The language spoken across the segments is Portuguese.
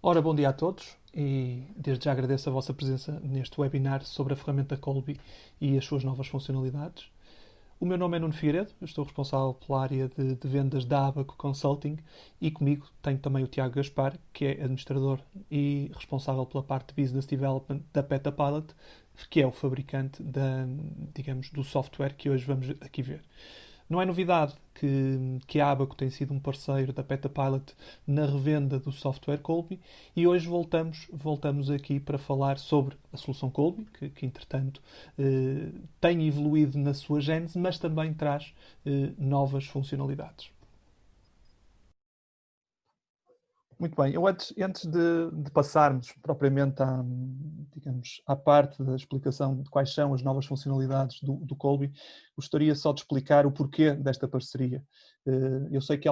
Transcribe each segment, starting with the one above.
Ora, bom dia a todos e desde já agradeço a vossa presença neste webinar sobre a ferramenta Colby e as suas novas funcionalidades. O meu nome é Nuno Figueiredo, eu estou responsável pela área de vendas da Abaco Consulting e comigo tenho também o Tiago Gaspar, que é administrador e responsável pela parte de Business Development da Petapilot, que é o fabricante digamos, do software que hoje vamos aqui ver. Não é novidade que a Abaco tem sido um parceiro da Petapilot na revenda do software Colby e hoje voltamos aqui para falar sobre a solução Colby, que entretanto tem evoluído na sua gênese, mas também traz novas funcionalidades. Muito bem, eu antes de passarmos propriamente digamos, à parte da explicação de quais são as novas funcionalidades do Colby, gostaria só de explicar o porquê desta parceria. Eu sei que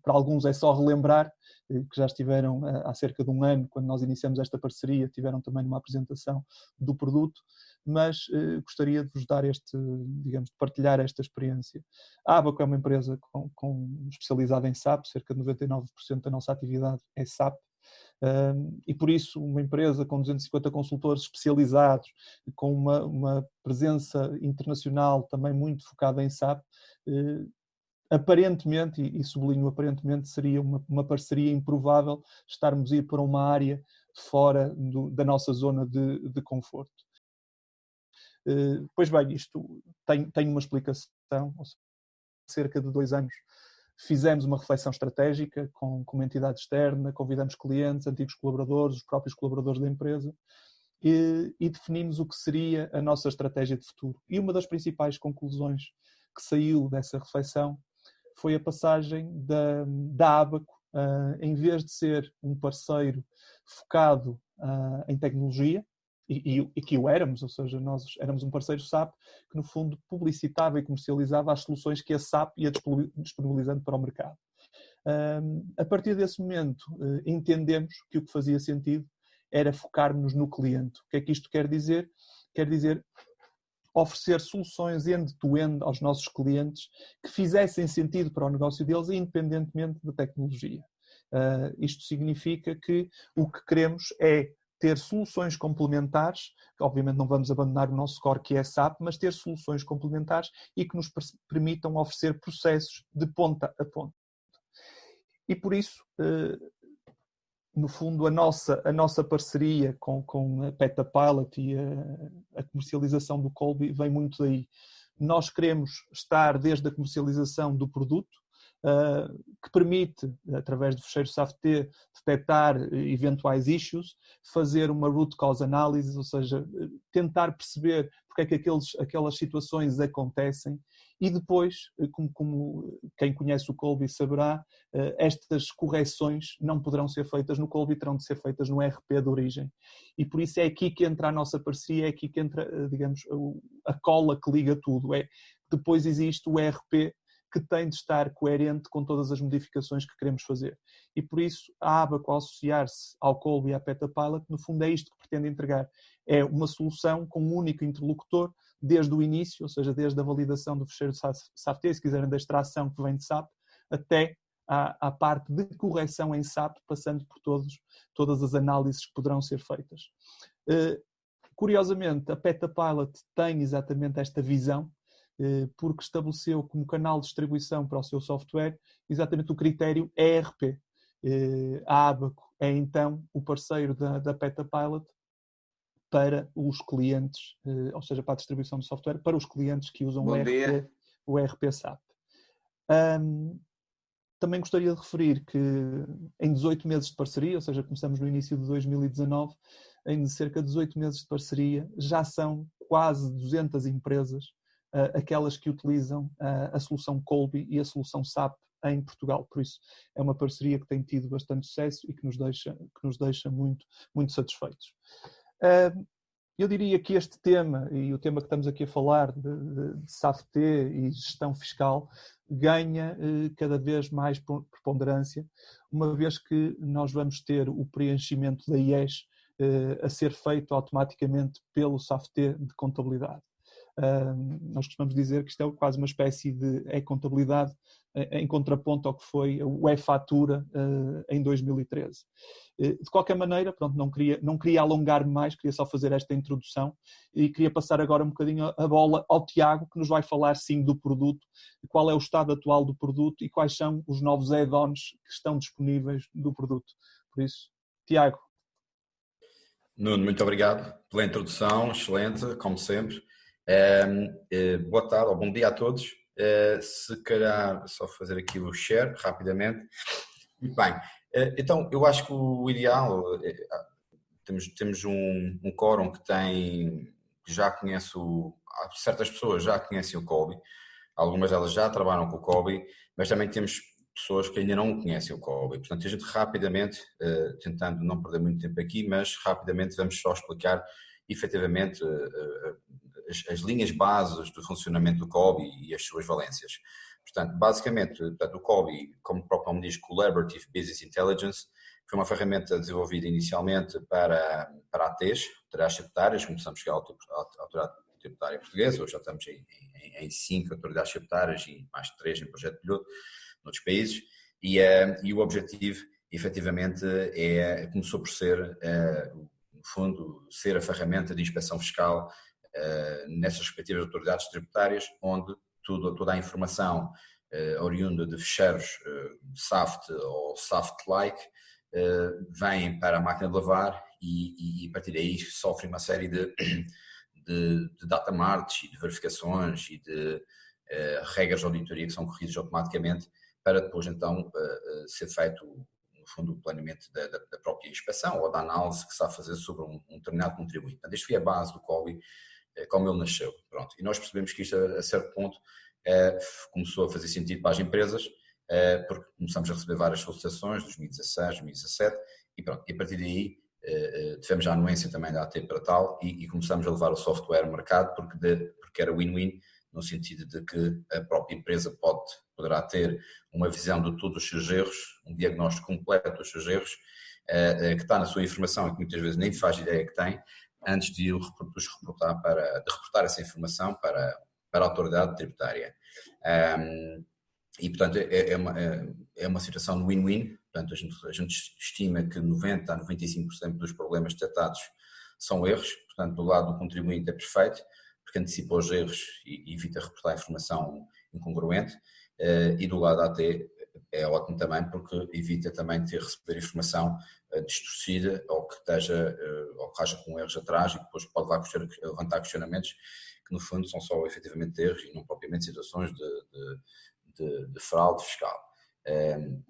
para alguns é só relembrar, que já estiveram há cerca de um ano, quando nós iniciamos esta parceria, tiveram também uma apresentação do produto, mas gostaria de vos dar digamos, de partilhar esta experiência. A Abaco é uma empresa especializada em SAP, cerca de 99% da nossa atividade é SAP, e por isso uma empresa com 250 consultores especializados, com uma presença internacional também muito focada em SAP, aparentemente, e sublinho aparentemente, seria uma parceria improvável estarmos a ir para uma área fora da nossa zona de conforto. Pois bem, isto tem uma explicação, ou seja, cerca de 2 anos fizemos uma reflexão estratégica com uma entidade externa, convidamos clientes, antigos colaboradores, os próprios colaboradores da empresa e definimos o que seria a nossa estratégia de futuro. E uma das principais conclusões que saiu dessa reflexão foi a passagem da Abaco, em vez de ser um parceiro focado em tecnologia, e que o éramos, ou seja, nós éramos um parceiro SAP que no fundo publicitava e comercializava as soluções que a SAP ia disponibilizando para o mercado. A partir desse momento entendemos que o que fazia sentido era focarmos no cliente. O que é que isto quer dizer? Quer dizer oferecer soluções end-to-end aos nossos clientes que fizessem sentido para o negócio deles, independentemente da tecnologia. Isto significa que o que queremos é ter soluções complementares, que obviamente não vamos abandonar o nosso core que é SAP, mas ter soluções complementares e que nos permitam oferecer processos de ponta a ponta. E por isso, no fundo, a nossa parceria com a Petapilot e a comercialização do Colby vem muito daí. Nós queremos estar desde a comercialização do produto, que permite, através do fecheiro SAFT, detectar eventuais issues, fazer uma root cause analysis, ou seja, tentar perceber porque é que aquelas situações acontecem e depois, como quem conhece o Colby saberá, estas correções não poderão ser feitas no Colby, terão de ser feitas no ERP de origem. E por isso é aqui que entra a nossa parceria, é aqui que entra, digamos, a cola que liga tudo. Depois existe o ERP que tem de estar coerente com todas as modificações que queremos fazer. E por isso a Abaco, ao associar-se ao Colby e à Petapilot, no fundo é isto que pretende entregar. É uma solução com um único interlocutor desde o início, ou seja, desde a validação do fecheiro SAFT, se quiserem da extração que vem de SAP, até à parte de correção em SAP, passando por todas as análises que poderão ser feitas. Curiosamente, a Petapilot tem exatamente esta visão, porque estabeleceu como canal de distribuição para o seu software exatamente o critério ERP. A Abaco é então o parceiro da Petapilot para os clientes, ou seja, para a distribuição do software, para os clientes que usam Bom dia. o ERP SAP. Também gostaria de referir que em 18 meses de parceria, ou seja, começamos no início de 2019, em cerca de 18 meses de parceria, já são quase 200 empresas aquelas que utilizam a solução Colby e a solução SAP em Portugal. Por isso, é uma parceria que tem tido bastante sucesso e que nos deixa muito, muito satisfeitos. Eu diria que este tema, e o tema que estamos aqui a falar, de SAFT e gestão fiscal, ganha cada vez mais preponderância, uma vez que nós vamos ter o preenchimento da IES a ser feito automaticamente pelo SAFT de contabilidade. Nós costumamos dizer que isto é quase uma espécie de contabilidade em contraponto ao que foi o e-fatura em 2013. De qualquer maneira, pronto, não queria alongar-me mais, queria só fazer esta introdução e queria passar agora um bocadinho a bola ao Tiago, que nos vai falar sim do produto, qual é o estado atual do produto e quais são os novos add-ons que estão disponíveis do produto. Por isso, Tiago. Nuno, muito obrigado pela introdução, excelente, como sempre. Boa tarde ou bom dia a todos. Se calhar, só fazer aqui o share rapidamente. Muito bem, então eu acho que o ideal, temos um quórum que já conhece certas pessoas já conhecem o Kolbe, algumas delas já trabalham com o Kolbe, mas também temos pessoas que ainda não conhecem o Kolbe. Portanto, a gente rapidamente, tentando não perder muito tempo aqui, mas rapidamente vamos só explicar efetivamente as linhas bases do funcionamento do Kolbe e as suas valências. Portanto, basicamente, o Kolbe, como o próprio nome diz, Collaborative Business Intelligence, foi uma ferramenta desenvolvida inicialmente para ATs, autoridades tributárias, começamos a autoridade tributária portuguesa, hoje já estamos em 5 autoridades tributárias e mais 3 em projeto piloto noutros países, e o objetivo, efetivamente, começou por ser, no fundo, ser a ferramenta de inspeção fiscal nessas respectivas autoridades tributárias, onde toda a informação oriunda de ficheiros SAFT ou SAFT-like vêm para a máquina de lavar e a partir daí sofrem uma série de data marts e de verificações e de regras de auditoria que são corridas automaticamente para depois então ser feito, no fundo, o planeamento da própria inspeção ou da análise que se está a fazer sobre um determinado contribuinte. Portanto, isto foi a base do Kolbe, como ele nasceu. Pronto. E nós percebemos que isto, a certo ponto, começou a fazer sentido para as empresas, porque começamos a receber várias solicitações, 2016, 2017, e pronto. E a partir daí tivemos a anuência também da AT para tal e começamos a levar o software ao mercado porque era win-win, no sentido de que a própria empresa poderá ter uma visão de todos os seus erros, um diagnóstico completo dos seus erros, que está na sua informação e que muitas vezes nem faz ideia que tem, antes de reportar essa informação para a autoridade tributária. E, portanto, é uma situação de win-win. Portanto, a gente estima que 90% a 95% dos problemas detectados são erros. Portanto, do lado do contribuinte é perfeito, porque antecipa os erros e evita reportar informação incongruente. E do lado da AT é ótimo também, porque evita também receber informação distorcida ou que haja com erros atrás e que depois pode levantar questionamentos que, no fundo, são só efetivamente erros e não propriamente situações de fraude fiscal.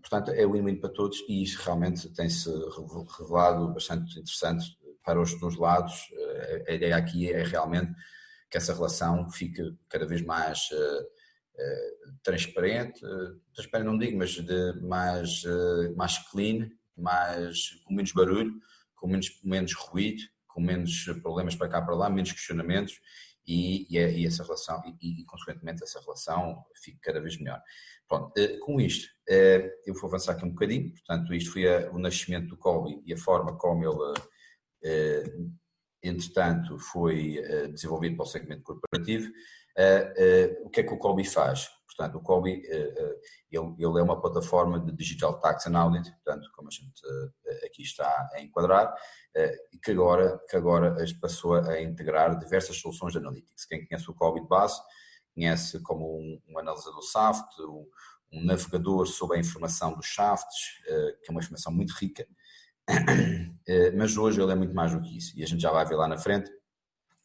Portanto, é win-win para todos e isso realmente tem-se revelado bastante interessante para os dois lados. A ideia aqui é realmente que essa relação fique cada vez mais transparente não digo, mas mais clean, com menos barulho, com menos ruído, com menos problemas para cá para lá, menos questionamentos e essa relação e consequentemente essa relação fica cada vez melhor. Pronto, com isto eu vou avançar aqui um bocadinho. Portanto, isto foi o nascimento do Kolbe e a forma como ele entretanto foi desenvolvido para o segmento corporativo. O que é que o Kolbe faz? Portanto, o Kolbe ele é uma plataforma de Digital Tax and Audit, portanto, como a gente aqui está a enquadrar, e que agora passou a integrar diversas soluções de Analytics. Quem conhece o Kolbe de base, conhece como um analisador SAFT, um navegador sobre a informação dos SAFTs, que é uma informação muito rica, mas hoje ele é muito mais do que isso e a gente já vai ver lá na frente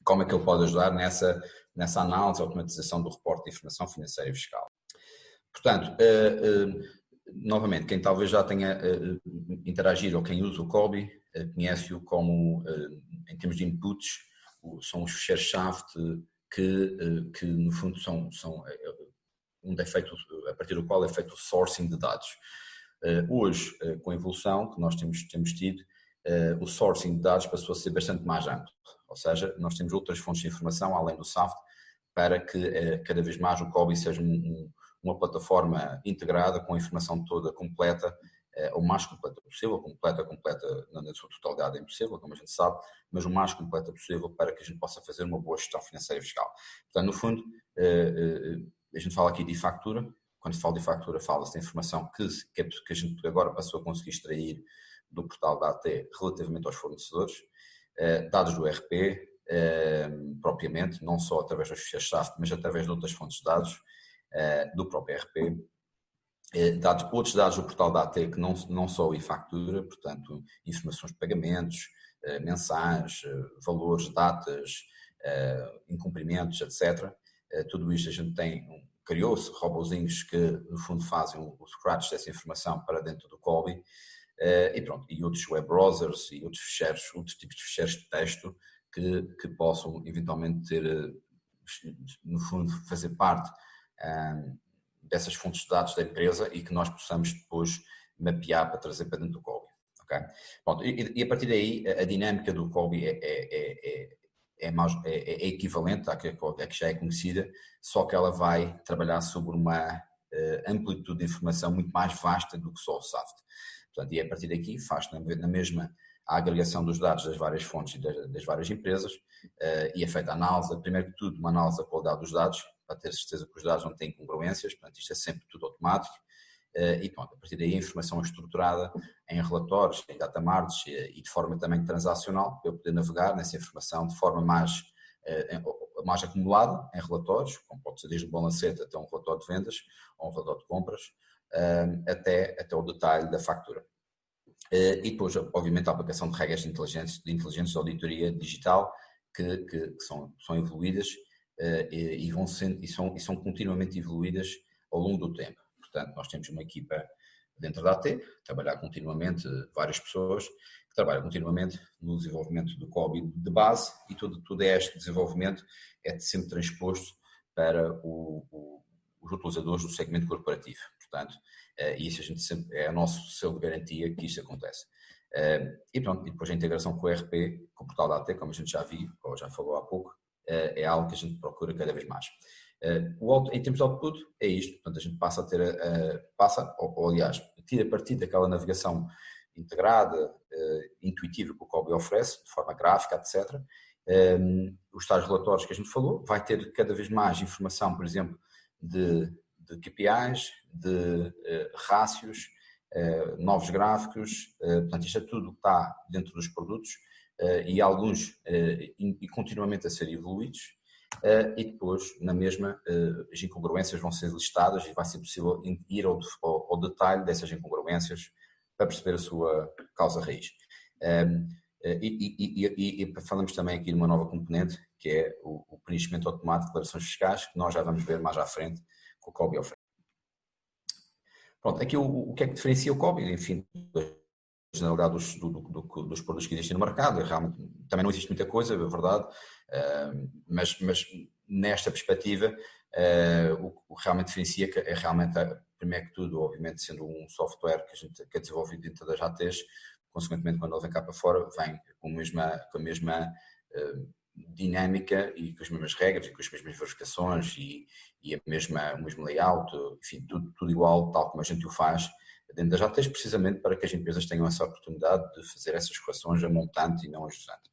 como é que ele pode ajudar nessa análise e automatização do reporte de informação financeira e fiscal. Portanto, novamente, quem talvez já tenha interagido ou quem usa o Kolbe conhece-o como, em termos de inputs, são os ficheiros-chave que no fundo são a partir do qual é feito o sourcing de dados. Hoje, com a evolução que nós temos tido, o sourcing de dados passou a ser bastante mais amplo, ou seja, nós temos outras fontes de informação além do SAFT para que cada vez mais o Kolbe seja uma plataforma integrada com a informação toda completa, o mais completa possível, completa na sua totalidade é impossível, como a gente sabe, mas o mais completa possível para que a gente possa fazer uma boa gestão financeira e fiscal. Portanto, no fundo, a gente fala aqui de e-factura. quando se fala de fatura, fala-se de informação que a gente agora passou a conseguir extrair do portal da AT relativamente aos fornecedores, dados do ERP, propriamente, não só através dos ficheiros SAFT, mas através de outras fontes de dados do próprio ERP, outros dados do portal da AT que não só o e-factura, portanto, informações de pagamentos, mensais, valores, datas, incumprimentos, etc. Tudo isto a gente criou-se robozinhos que no fundo fazem o scratch dessa informação para dentro do Colby, e pronto, e outros web browsers e outros tipos de ficheiros de texto que possam eventualmente ter, no fundo, fazer parte dessas fontes de dados da empresa e que nós possamos depois mapear para trazer para dentro do Colby. Okay? Pronto, e a partir daí a dinâmica do Colby é equivalente à que já é conhecida, só que ela vai trabalhar sobre uma amplitude de informação muito mais vasta do que só o SAFT. Portanto, e a partir daqui faz na mesma a agregação dos dados das várias fontes e das várias empresas e é feita a análise, primeiro que tudo, uma análise da qualidade dos dados, para ter certeza que os dados não têm incongruências, portanto isto é sempre tudo automático, e pronto, a partir daí a informação é estruturada em relatórios, em datamarts e de forma também transacional, para eu poder navegar nessa informação de forma mais acumulada em relatórios, como pode ser desde um balancete até um relatório de vendas ou um relatório de compras, até o detalhe da factura. E depois, obviamente, a aplicação de regras de inteligência de auditoria digital que são evoluídas e são continuamente evoluídas ao longo do tempo. Portanto, nós temos uma equipa dentro da AT, trabalhar continuamente, várias pessoas que trabalham continuamente no desenvolvimento do Colby de base e todo este desenvolvimento é sempre transposto para os utilizadores do segmento corporativo. Portanto, isso a gente sempre, é o nosso selo de garantia que isto acontece. E pronto, e depois a integração com o ERP, com o portal da AT, como a gente já viu, ou já falou há pouco, é algo que a gente procura cada vez mais. Em termos de output, é isto. Portanto, a gente passa a ter, aliás, tira partido daquela navegação integrada, intuitiva que o Colby oferece, de forma gráfica, etc. Os tais relatórios que a gente falou, vai ter cada vez mais informação, por exemplo, de KPIs, de rácios, novos gráficos, portanto isto é tudo que está dentro dos produtos e alguns e continuamente a ser evoluídos e depois na mesma as incongruências vão ser listadas e vai ser possível ir ao detalhe dessas incongruências para perceber a sua causa raiz. E falamos também aqui de uma nova componente que é o preenchimento automático de declarações fiscais, que nós já vamos ver mais à frente com o Colby oferece. Pronto, aqui o que é que diferencia o Colby? Enfim, a generalidade dos produtos que existem no mercado, realmente também não existe muita coisa, é verdade, mas nesta perspectiva o que realmente diferencia é realmente, primeiro que tudo, obviamente sendo um software que é desenvolvido dentro das ATs, consequentemente quando ele vem cá para fora, vem com a mesma dinâmica e com as mesmas regras e com as mesmas verificações e o mesmo layout, enfim, tudo igual, tal como a gente o faz dentro das ATs, precisamente para que as empresas tenham essa oportunidade de fazer essas correções a montante e não a jusante.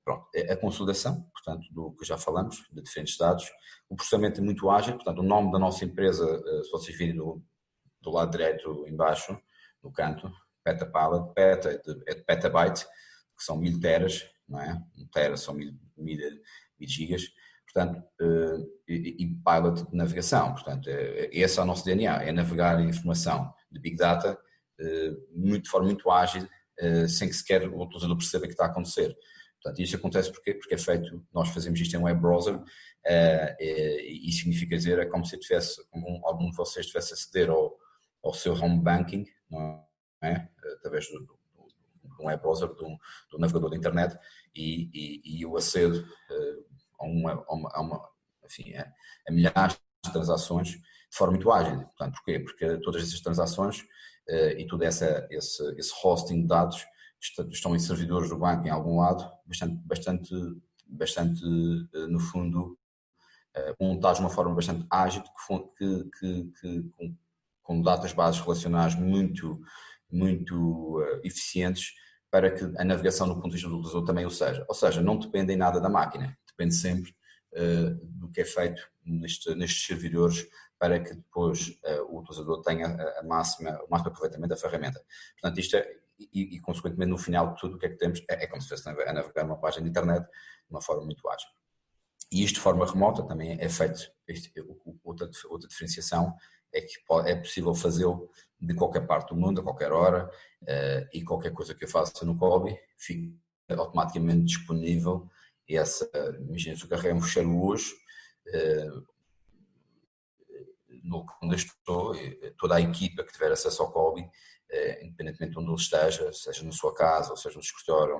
Pronto, a consolidação, portanto, do que já falamos, de diferentes dados, o processamento é muito ágil, portanto, o nome da nossa empresa, se vocês virem do lado direito em baixo, no canto, Petapilot, Peta é de petabyte, que são 1000 teras, não é? 1 tera são 1000 gigas, portanto, e pilot de navegação, portanto, esse é o nosso DNA, é navegar em informação de Big Data de forma muito ágil, sem que sequer o utilizador perceba o que está a acontecer. Portanto, isso acontece porque é feito, nós fazemos isto em web browser e significa dizer, é como se algum de vocês tivesse a aceder ao seu home banking, não é? Através de um web browser, do navegador da internet e eu acedo a milhares de transações de forma muito ágil. Portanto, porquê? Porque todas essas transações e todo esse hosting de dados estão em servidores do banco em algum lado, bastante no fundo, montados de uma forma bastante ágil, com datas-bases relacionais muito eficientes para que a navegação no ponto de vista do utilizador também o seja. Ou seja, não depende em nada da máquina, depende sempre do que é feito nestes servidores para que depois o utilizador tenha o máximo aproveitamento da ferramenta. Portanto, isto e consequentemente no final de tudo o que é que temos é como se fosse a navegar uma página de internet de uma forma muito ágil. E isto de forma remota também é feito. Outra diferenciação é que é possível fazê-lo de qualquer parte do mundo, a qualquer hora, e qualquer coisa que eu faça no Colby fica automaticamente disponível. Imagina, se eu carregar um fecheiro hoje, no local onde estou, toda a equipa que tiver acesso ao Colby, independentemente de onde ele esteja, seja na sua casa, ou seja no escritório,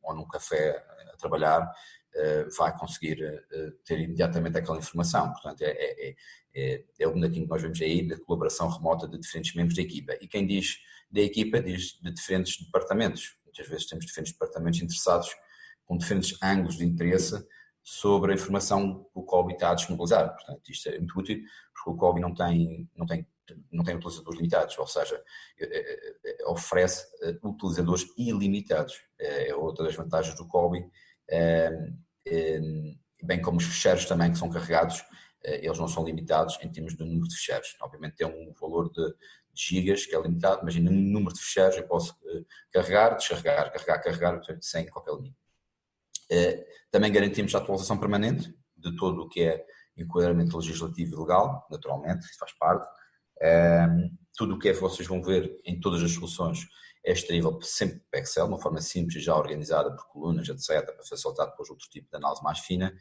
ou num café a trabalhar, vai conseguir ter imediatamente aquela informação. Portanto, é o bonequinho que nós vemos aí da colaboração remota de diferentes membros da equipa. E quem diz da equipa diz de diferentes departamentos. Muitas vezes temos diferentes departamentos interessados com diferentes ângulos de interesse sobre a informação que o Colby está a disponibilizar. Portanto, isto é muito útil, porque o Colby não tem utilizadores limitados, ou seja, oferece utilizadores ilimitados. É outra das vantagens do Colby, bem como os ficheiros também que são carregados, eles não são limitados em termos de número de ficheiros. Obviamente tem um valor de gigas que é limitado, mas no número de ficheiros eu posso carregar, descarregar, carregar, sem qualquer limite. Também garantimos a atualização permanente de tudo o que é enquadramento legislativo e legal, naturalmente, isso faz parte. Tudo o que vocês vão ver em todas as soluções é extraível sempre para Excel, de uma forma simples, já organizada por colunas, etc., para facilitar depois outro tipo de análise mais fina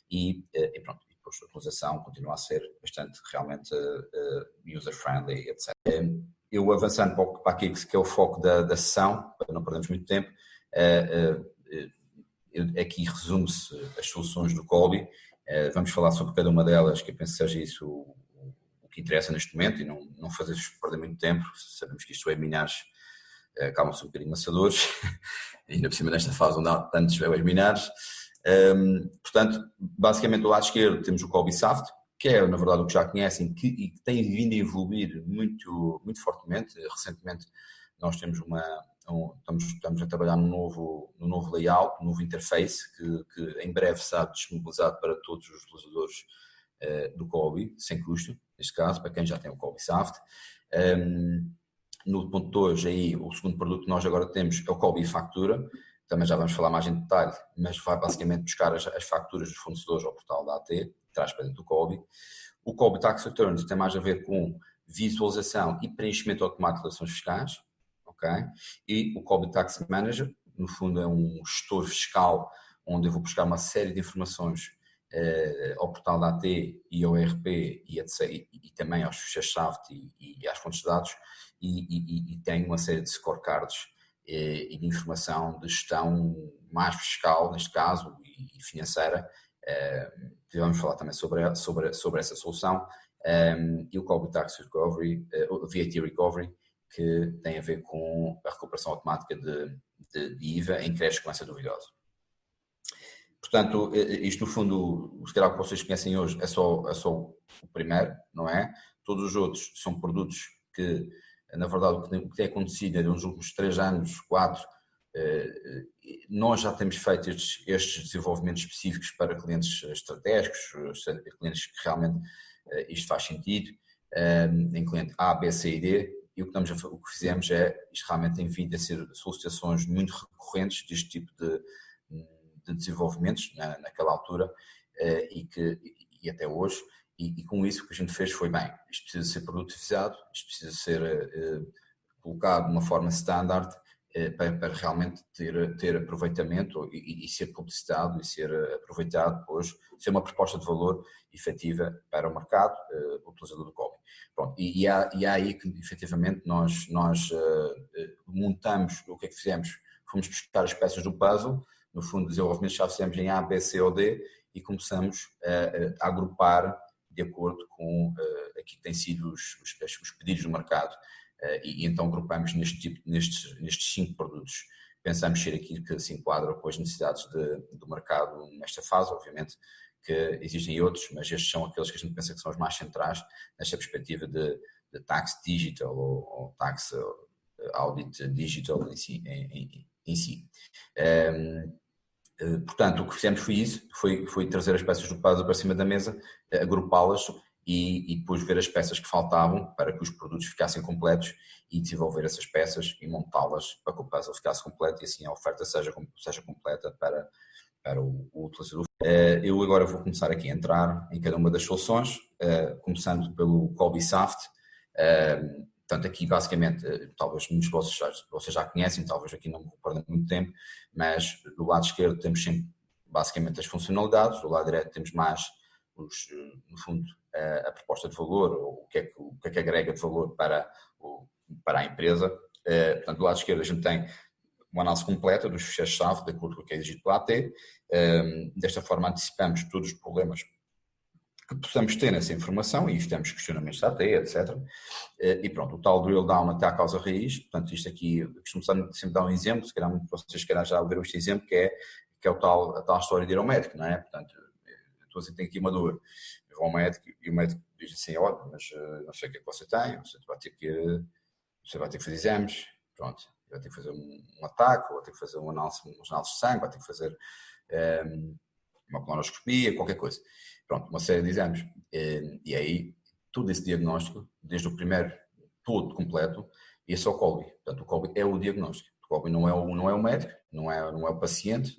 e pronto, e depois a utilização continua a ser bastante realmente user-friendly, etc. Eu avançando para aqui que é o foco da sessão, para não perdermos muito tempo, aqui resume-se as soluções do Colby. Vamos falar sobre cada uma delas, que eu penso que seja isso o que interessa neste momento e não fazer-vos perder muito tempo. Sabemos que isto é webinars, acabam-se um bocadinho maçadores, ainda por cima nesta fase onde há tantos webinars. Portanto, basicamente do lado esquerdo temos o Colby Soft, que é na verdade o que já conhecem e que tem vindo a evoluir muito, muito fortemente. Recentemente nós temos estamos a trabalhar no novo layout, no novo interface, que em breve será disponibilizado para todos os utilizadores do Colby, sem custo, neste caso, para quem já tem o Colby Soft. No ponto 2, aí, o segundo produto que nós agora temos é o Colby Factura, também já vamos falar mais em detalhe, mas vai basicamente buscar as facturas dos fornecedores ao portal da AT, traz para dentro do Colby. O Colby Tax Returns tem mais a ver com visualização e preenchimento automático de declarações fiscais. Okay? E o Colby Tax Manager, no fundo é um gestor fiscal onde eu vou buscar uma série de informações ao portal da AT e ao ERP e também aos ficheiros-chave e às fontes de dados e tem uma série de scorecards e de informação de gestão mais fiscal, neste caso, e financeira. Vamos falar também sobre essa solução e o Colby Tax Recovery, VAT Recovery, que tem a ver com a recuperação automática de IVA em consequência duvidosa. Portanto, isto no fundo, se calhar o que vocês conhecem hoje é só o primeiro, não é? Todos os outros são produtos que, na verdade, o que tem acontecido nos últimos 3 anos, 4, nós já temos feito estes desenvolvimentos específicos para clientes estratégicos, clientes que realmente isto faz sentido, em cliente A, B, C e D. E o que fizemos isto realmente tem vindo a ser solicitações muito recorrentes deste tipo de desenvolvimentos naquela altura e até hoje. E com isso o que a gente fez foi, bem, isto precisa ser produtivizado, isto precisa ser colocado de uma forma standard para realmente ter aproveitamento e ser publicitado e ser aproveitado depois, ser uma proposta de valor efetiva para o mercado, o utilizador do Colby. Pronto, e há aí que efetivamente nós montamos, o que é que fizemos? Fomos buscar as peças do puzzle, no fundo desenvolvimento já fizemos em A, B, C ou D e começamos a agrupar de acordo com aqui que têm sido os pedidos do mercado. E então agrupamos nestes 5 produtos. Pensamos ser aquilo que se enquadra com as necessidades do mercado nesta fase, obviamente que existem outros, mas estes são aqueles que a gente pensa que são os mais centrais nesta perspectiva de tax digital ou tax audit digital em si. Portanto, o que fizemos foi isso, foi trazer as peças do puzzle para cima da mesa, agrupá-las e depois ver as peças que faltavam para que os produtos ficassem completos e desenvolver essas peças e montá-las para que o puzzle ficasse completo e assim a oferta seja completa para o utilizador. Eu agora vou começar aqui a entrar em cada uma das soluções, começando pelo Colby Saft. Portanto, aqui basicamente, talvez muitos de vocês já conhecem, talvez aqui não me recordem muito tempo, mas do lado esquerdo temos sempre basicamente as funcionalidades, do lado direito temos mais, no fundo, a proposta de valor, ou o que é que agrega de valor para a empresa. Portanto, do lado esquerdo a gente tem uma análise completa dos fecheiros-chave, de acordo com o que é exigido pela AT. Desta forma antecipamos todos os problemas que possamos ter nessa informação e temos questionamentos da AT, etc. E pronto, o tal drill down até à causa raiz. Portanto, isto aqui, costumo sempre dar um exemplo, se calhar vocês já ouviram este exemplo, que é a tal história de ir ao médico, não é? Portanto, estou a dizer que tenho aqui uma dor, eu vou ao médico e o médico diz assim, olha, mas não sei o que é que você tem, você vai ter que fazer exames, pronto, vai ter que fazer um ataque, vai ter que fazer umas análises de sangue, vai ter que fazer uma colonoscopia, qualquer coisa. Pronto, uma série de exames. E aí, todo esse diagnóstico, desde o primeiro todo completo, esse é o Colby. Portanto, o Colby é o diagnóstico. O Colby não é o médico, não é o paciente,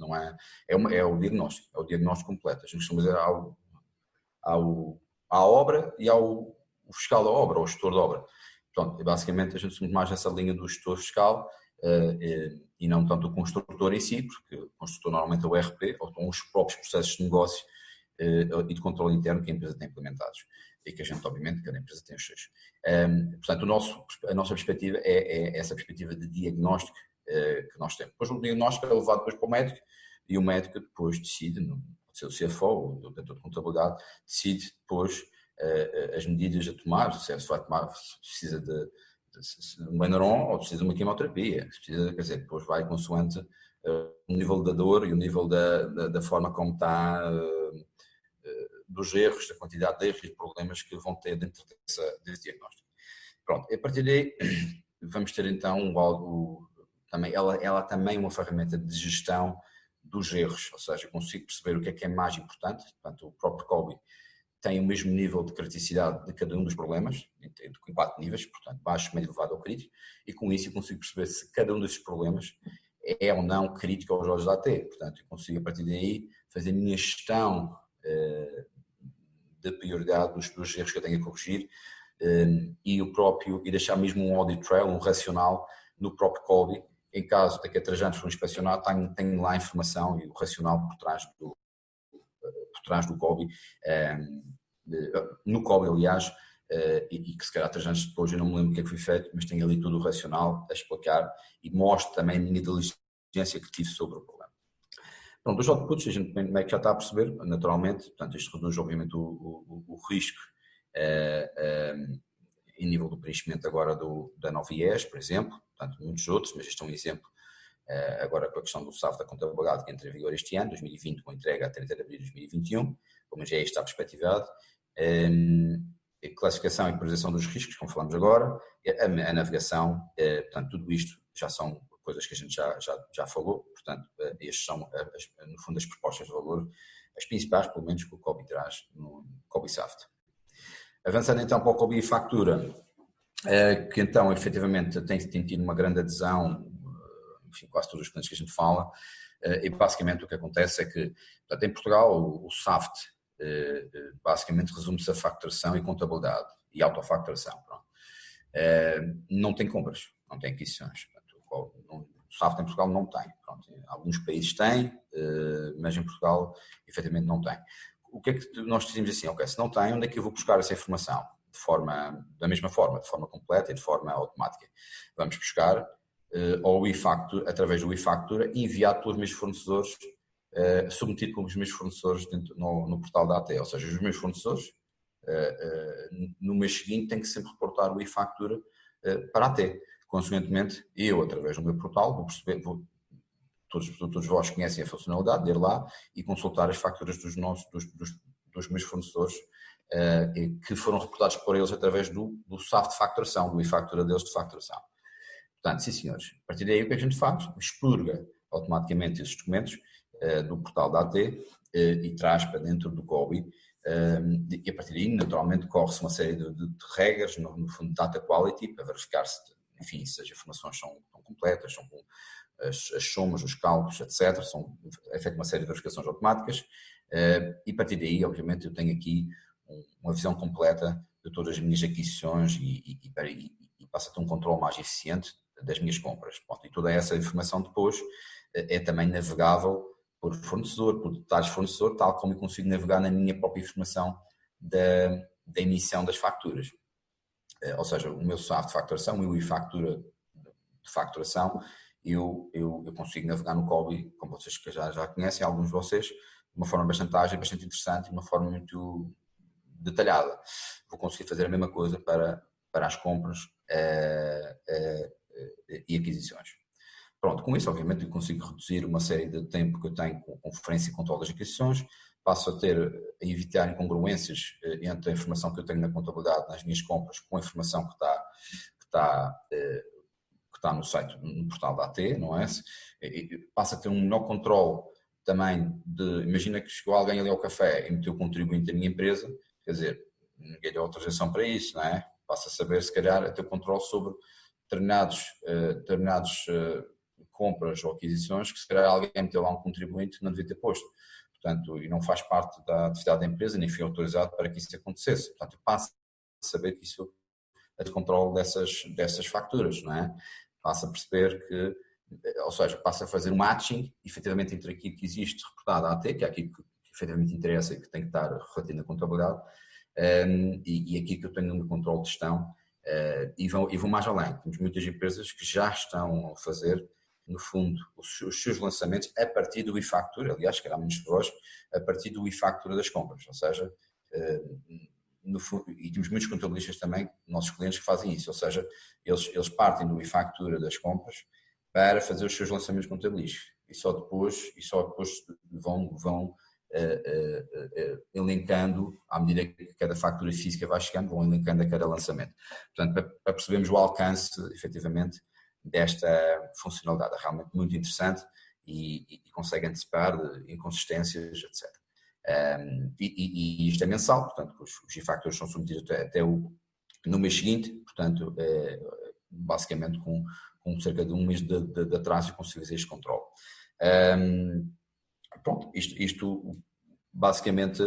é o diagnóstico. É o diagnóstico completo. A gente costuma dizer à obra e ao fiscal da obra, ou gestor da obra. Pronto, basicamente a gente somos mais nessa linha do gestor fiscal e não tanto o construtor em si, porque o construtor normalmente é o ERP, ou são os próprios processos de negócio e de controle interno que a empresa tem implementados e que a gente, obviamente, cada empresa tem os seus. Portanto, a nossa perspectiva é essa perspectiva de diagnóstico que nós temos. Depois o diagnóstico é levado depois para o médico e o médico depois decide, pode ser o CFO ou o diretor de contabilidade, decide depois as medidas a tomar, se vai tomar, se precisa de um Benuron ou precisa de uma quimioterapia, quer dizer, depois vai consoante o nível da dor e o nível da forma como está, dos erros, da quantidade de erros e problemas que vão ter dentro desse diagnóstico. Pronto, a partir daí vamos ter então ela também é uma ferramenta de gestão dos erros, ou seja, consigo perceber o que é mais importante. Portanto, o próprio Colby tem o mesmo nível de criticidade de cada um dos problemas, em 4 níveis, portanto, baixo, médio, elevado ou crítico, e com isso eu consigo perceber se cada um desses problemas é ou não crítico aos olhos da AT. Portanto, eu consigo, a partir daí, fazer a minha gestão da prioridade dos erros que eu tenho a corrigir e deixar mesmo um audit trail, um racional no próprio Colby. Em caso daqui a 3 anos for inspecionado, tenho lá a informação e o racional por trás do Colby, no Colby, aliás, e que se calhar 3 anos depois eu não me lembro o que é que foi feito, mas tenho ali tudo o racional a explicar e mostro também a minha diligência que tive sobre o problema. Pronto, os outputs, a gente meio que já está a perceber, naturalmente, portanto isto reduz obviamente o risco em nível do preenchimento agora da nova IES, por exemplo, portanto muitos outros, mas este é um exemplo agora com a questão do SAF da contabilidade que entra em vigor este ano, 2020, com entrega a 30 de abril de 2021, como já está perspectivado, a classificação e priorização dos riscos, como falamos agora, a navegação, portanto tudo isto já são coisas que a gente já falou, portanto estes são no fundo as propostas de valor, as principais pelo menos que o Colby traz no Colby Saft. Avançando então para o Colby Factura, que então efetivamente tem tido uma grande adesão, enfim, quase todos os clientes que a gente fala, e basicamente o que acontece é que, portanto, em Portugal o SAFT basicamente resume-se a facturação e contabilidade e autofacturação. Não tem compras, não tem aquisições. O SAFT em Portugal não tem. Pronto, alguns países têm, mas em Portugal efetivamente não tem. O que é que nós dizemos assim? Ok, se não tem, onde é que eu vou buscar essa informação? Da mesma forma, de forma completa e de forma automática. Vamos buscar ao eFactura, através do eFactura, enviado pelos meus fornecedores, submetido pelos meus fornecedores no portal da AT. Ou seja, os meus fornecedores, no mês seguinte, têm que sempre reportar o eFactura para a AT. Consequentemente, eu, através do meu portal, vou perceber, todos vós conhecem a funcionalidade, de ir lá e consultar as facturas dos meus fornecedores que foram reportados por eles através do SAF de facturação, do eFactura deles de facturação. Portanto, sim senhores, a partir daí o que a gente faz? Expurga automaticamente esses documentos do portal da AT e traz para dentro do Colby E a partir daí, naturalmente, corre-se uma série de regras, no fundo, data quality, para verificar enfim, se as informações são completas, são as somas, os cálculos, etc. É feita uma série de verificações automáticas e a partir daí, obviamente, eu tenho aqui uma visão completa de todas as minhas aquisições e passa a ter um controle mais eficiente das minhas compras. E toda essa informação depois é também navegável por fornecedor, por detalhes de fornecedor, tal como eu consigo navegar na minha própria informação da emissão das faturas. Ou seja, o meu SAF de facturação e o e-factura de facturação, eu consigo navegar no Kolbe, como vocês já conhecem, alguns de vocês, de uma forma bastante ágil, bastante interessante, de uma forma muito detalhada. Vou conseguir fazer a mesma coisa para as compras e aquisições. Pronto, com isso, obviamente, eu consigo reduzir uma série de tempo que eu tenho com conferência e controle das aquisições, passo a evitar incongruências entre a informação que eu tenho na contabilidade, nas minhas compras, com a informação que está no site, no portal da AT, não é? Passa a ter um menor controle também imagina que chegou alguém ali ao café e meteu o contribuinte da minha empresa, quer dizer, ninguém deu autorização para isso, não é? Passa a saber, se calhar, a ter controle sobre determinados compras ou aquisições que se calhar alguém meteu lá um contribuinte que não devia ter posto. Portanto, e não faz parte da atividade da empresa, nem fui autorizado para que isso acontecesse. Portanto, eu passo a saber que isso é de controle dessas faturas, não é? Passo a perceber que, ou seja, passo a fazer um matching, efetivamente, entre aquilo que existe reportado à AT, que é aquilo que efetivamente interessa e que tem que estar refletido na contabilidade, e aquilo que eu tenho no controle de gestão, e vão mais além. Temos muitas empresas que já estão a fazer, no fundo, os seus lançamentos a partir do e-factura, aliás, que era menos de hoje, a partir do e-factura das compras, ou seja, no fundo, e temos muitos contabilistas também, nossos clientes, que fazem isso, ou seja, eles partem do e-factura das compras para fazer os seus lançamentos contabilísticos e só depois vão elencando, à medida que cada fatura física vai chegando, vão elencando a cada lançamento. Portanto, para percebermos o alcance, efetivamente, desta funcionalidade. É realmente muito interessante e consegue antecipar inconsistências, etc. E isto é mensal, portanto, os e-factors são submetidos no mês seguinte, portanto, basicamente com cerca de um mês de atraso eu consigo fazer este controle. Pronto, isto basicamente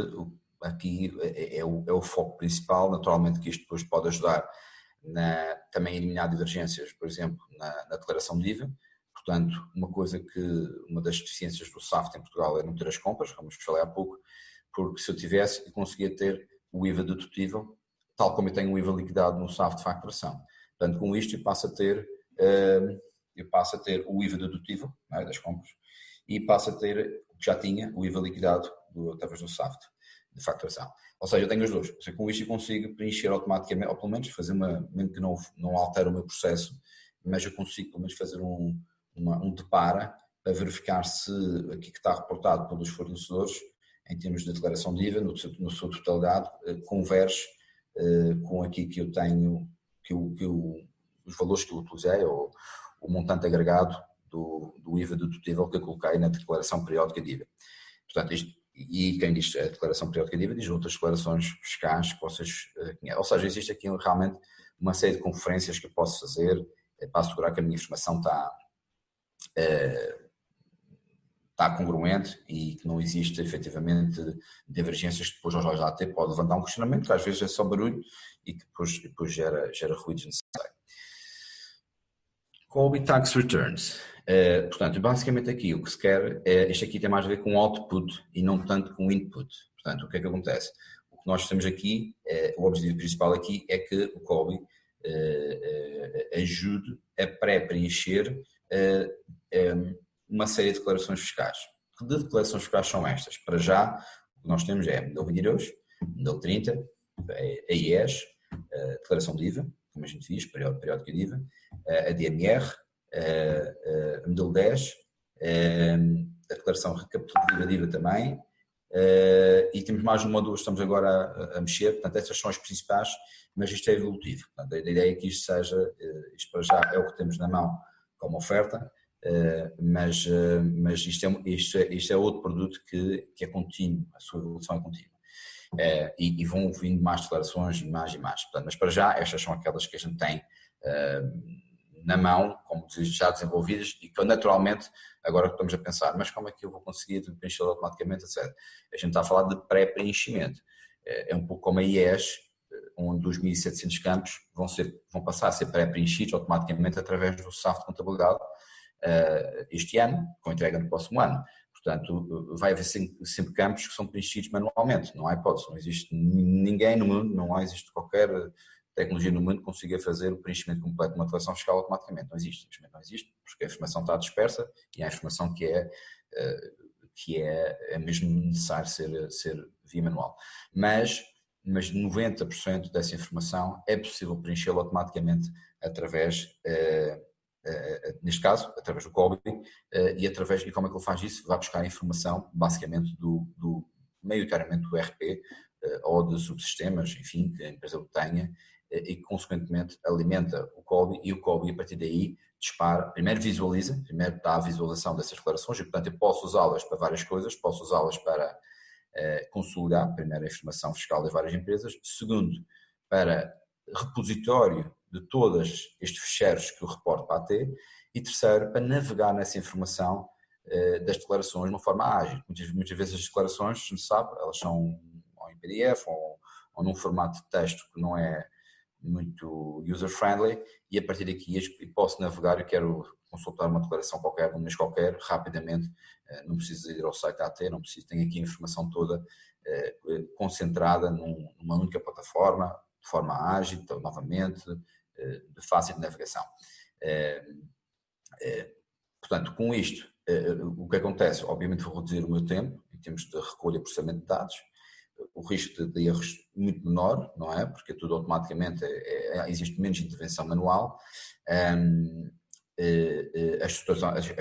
aqui é o foco principal, naturalmente que isto depois pode ajudar também a eliminar divergências, por exemplo, na declaração de IVA. Portanto, uma das deficiências do SAFT em Portugal é não ter as compras, como eu falei há pouco, porque se eu tivesse, eu conseguia ter o IVA dedutível, tal como eu tenho o IVA liquidado no SAFT de facturação. Portanto, com isto eu passo a ter o IVA dedutível, não é, das compras, e passo a ter, já tinha, o IVA liquidado através do SAFT de facturação. Ou seja, eu tenho os dois. Com isto eu consigo preencher automaticamente, ou pelo menos fazer mesmo que não altere o meu processo, mas eu consigo pelo menos fazer um depara para verificar se aqui que está reportado pelos fornecedores, em termos de declaração de IVA, no seu totalidade, converge com aqui que eu tenho, os valores que eu utilizei, ou o montante agregado do IVA dedutível que eu coloquei na declaração periódica de IVA. Portanto, e quem diz a declaração periódica de IVA diz outras declarações fiscais que vocês conhecem. Ou seja, existe aqui realmente uma série de conferências que eu posso fazer para assegurar que a minha informação está congruente e que não existe efetivamente divergências que depois aos olhos da AT pode levantar um questionamento que às vezes é só barulho e que depois gera ruídos necessários. Kolbe Tax Returns. Portanto, basicamente aqui o que se quer isto aqui tem mais a ver com output e não tanto com input. Portanto, o que é que acontece? O que nós temos aqui, o objetivo principal aqui é que o Kolbe ajude a pré-preencher uma série de declarações fiscais. Que declarações fiscais são estas? Para já, o que nós temos é modelo 22, modelo 30, a IES, a declaração de IVA, como a gente diz, periódica de IVA, a DMR, a modelo 10, a declaração recapitulativa de IVA também, e temos mais uma ou duas, estamos agora a mexer, portanto estas são as principais, mas isto é evolutivo. Portanto, a ideia é que isto para já é o que temos na mão como oferta, mas isto é outro produto que é contínuo, a sua evolução é contínua. e vão vindo mais declarações e mais. Portanto, mas para já estas são aquelas que a gente tem na mão, como já desenvolvidas e que naturalmente agora estamos a pensar, mas como é que eu vou conseguir preencher automaticamente, etc. A gente está a falar de pré-preenchimento. É um pouco como a IES, onde os 1.700 campos vão passar a ser pré-preenchidos automaticamente através do SAF de contabilidade este ano, com entrega no próximo ano. Portanto, vai haver sempre campos que são preenchidos manualmente, não há hipótese, não existe ninguém no mundo, não existe qualquer tecnologia no mundo que consiga fazer o preenchimento completo de uma declaração fiscal automaticamente, não existe, porque a informação está dispersa e há informação que é mesmo necessário ser via manual. Mas 90% dessa informação é possível preenchê-la automaticamente através, neste caso, através do COBI e como é que ele faz isso? Vai buscar a informação, basicamente, maioritariamente do RP ou de subsistemas, enfim, que a empresa tenha e que, consequentemente, alimenta o COBI e o COBI, a partir daí, dispara, primeiro dá a visualização dessas declarações e, portanto, eu posso usá-las para várias coisas, posso usá-las para consolidar, primeiro, a informação fiscal das várias empresas, segundo, para repositório de todos estes ficheiros que o reporte para ter e terceiro, para navegar nessa informação das declarações de uma forma ágil. Muitas vezes as declarações, não se sabe, elas são ou em PDF ou num formato de texto que não é muito user-friendly e a partir daqui eu posso navegar, eu quero consultar uma declaração qualquer, um mês qualquer, rapidamente, não preciso ir ao site AT, não preciso, tenho aqui a informação toda concentrada numa única plataforma, de forma ágil, então, novamente, de fácil navegação. Portanto, com isto, o que acontece? Obviamente vou reduzir o meu tempo em termos de recolha e processamento de dados, o risco de erros muito menor, não é? Porque tudo automaticamente existe menos intervenção manual. A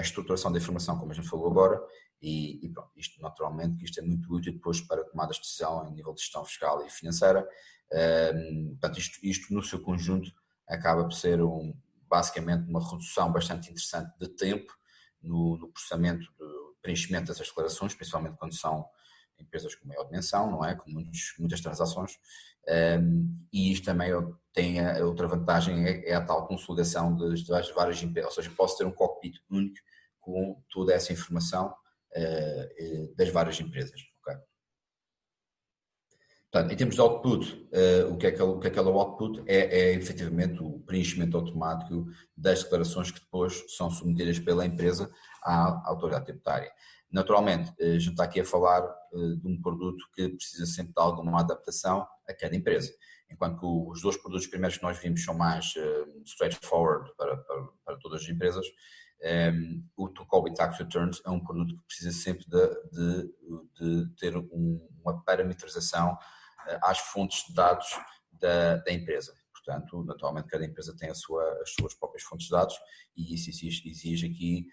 estruturação da informação, como a gente falou agora, e pronto, isto naturalmente que isto é muito útil depois para tomadas de decisão a nível de gestão fiscal e financeira. Portanto, isto no seu conjunto acaba por ser basicamente uma redução bastante interessante de tempo no processamento, de preenchimento dessas declarações, principalmente quando são empresas com maior dimensão, não é? Com muitas transações, e isto também tem a outra vantagem, é a tal consolidação das várias empresas, ou seja, posso ter um cockpit único com toda essa informação das várias empresas. Okay? Portanto, em termos de output, o que é aquele output? É efetivamente o preenchimento automático das declarações que depois são submetidas pela empresa à autoridade tributária. Naturalmente, a gente está aqui a falar de um produto que precisa sempre de alguma adaptação a cada empresa. Enquanto que os dois produtos primeiros que nós vimos são mais straightforward para todas as empresas, o COBI Tax Returns é um produto que precisa sempre de ter uma parametrização às fontes de dados da empresa. Portanto, naturalmente, cada empresa tem as suas próprias fontes de dados e isso exige aqui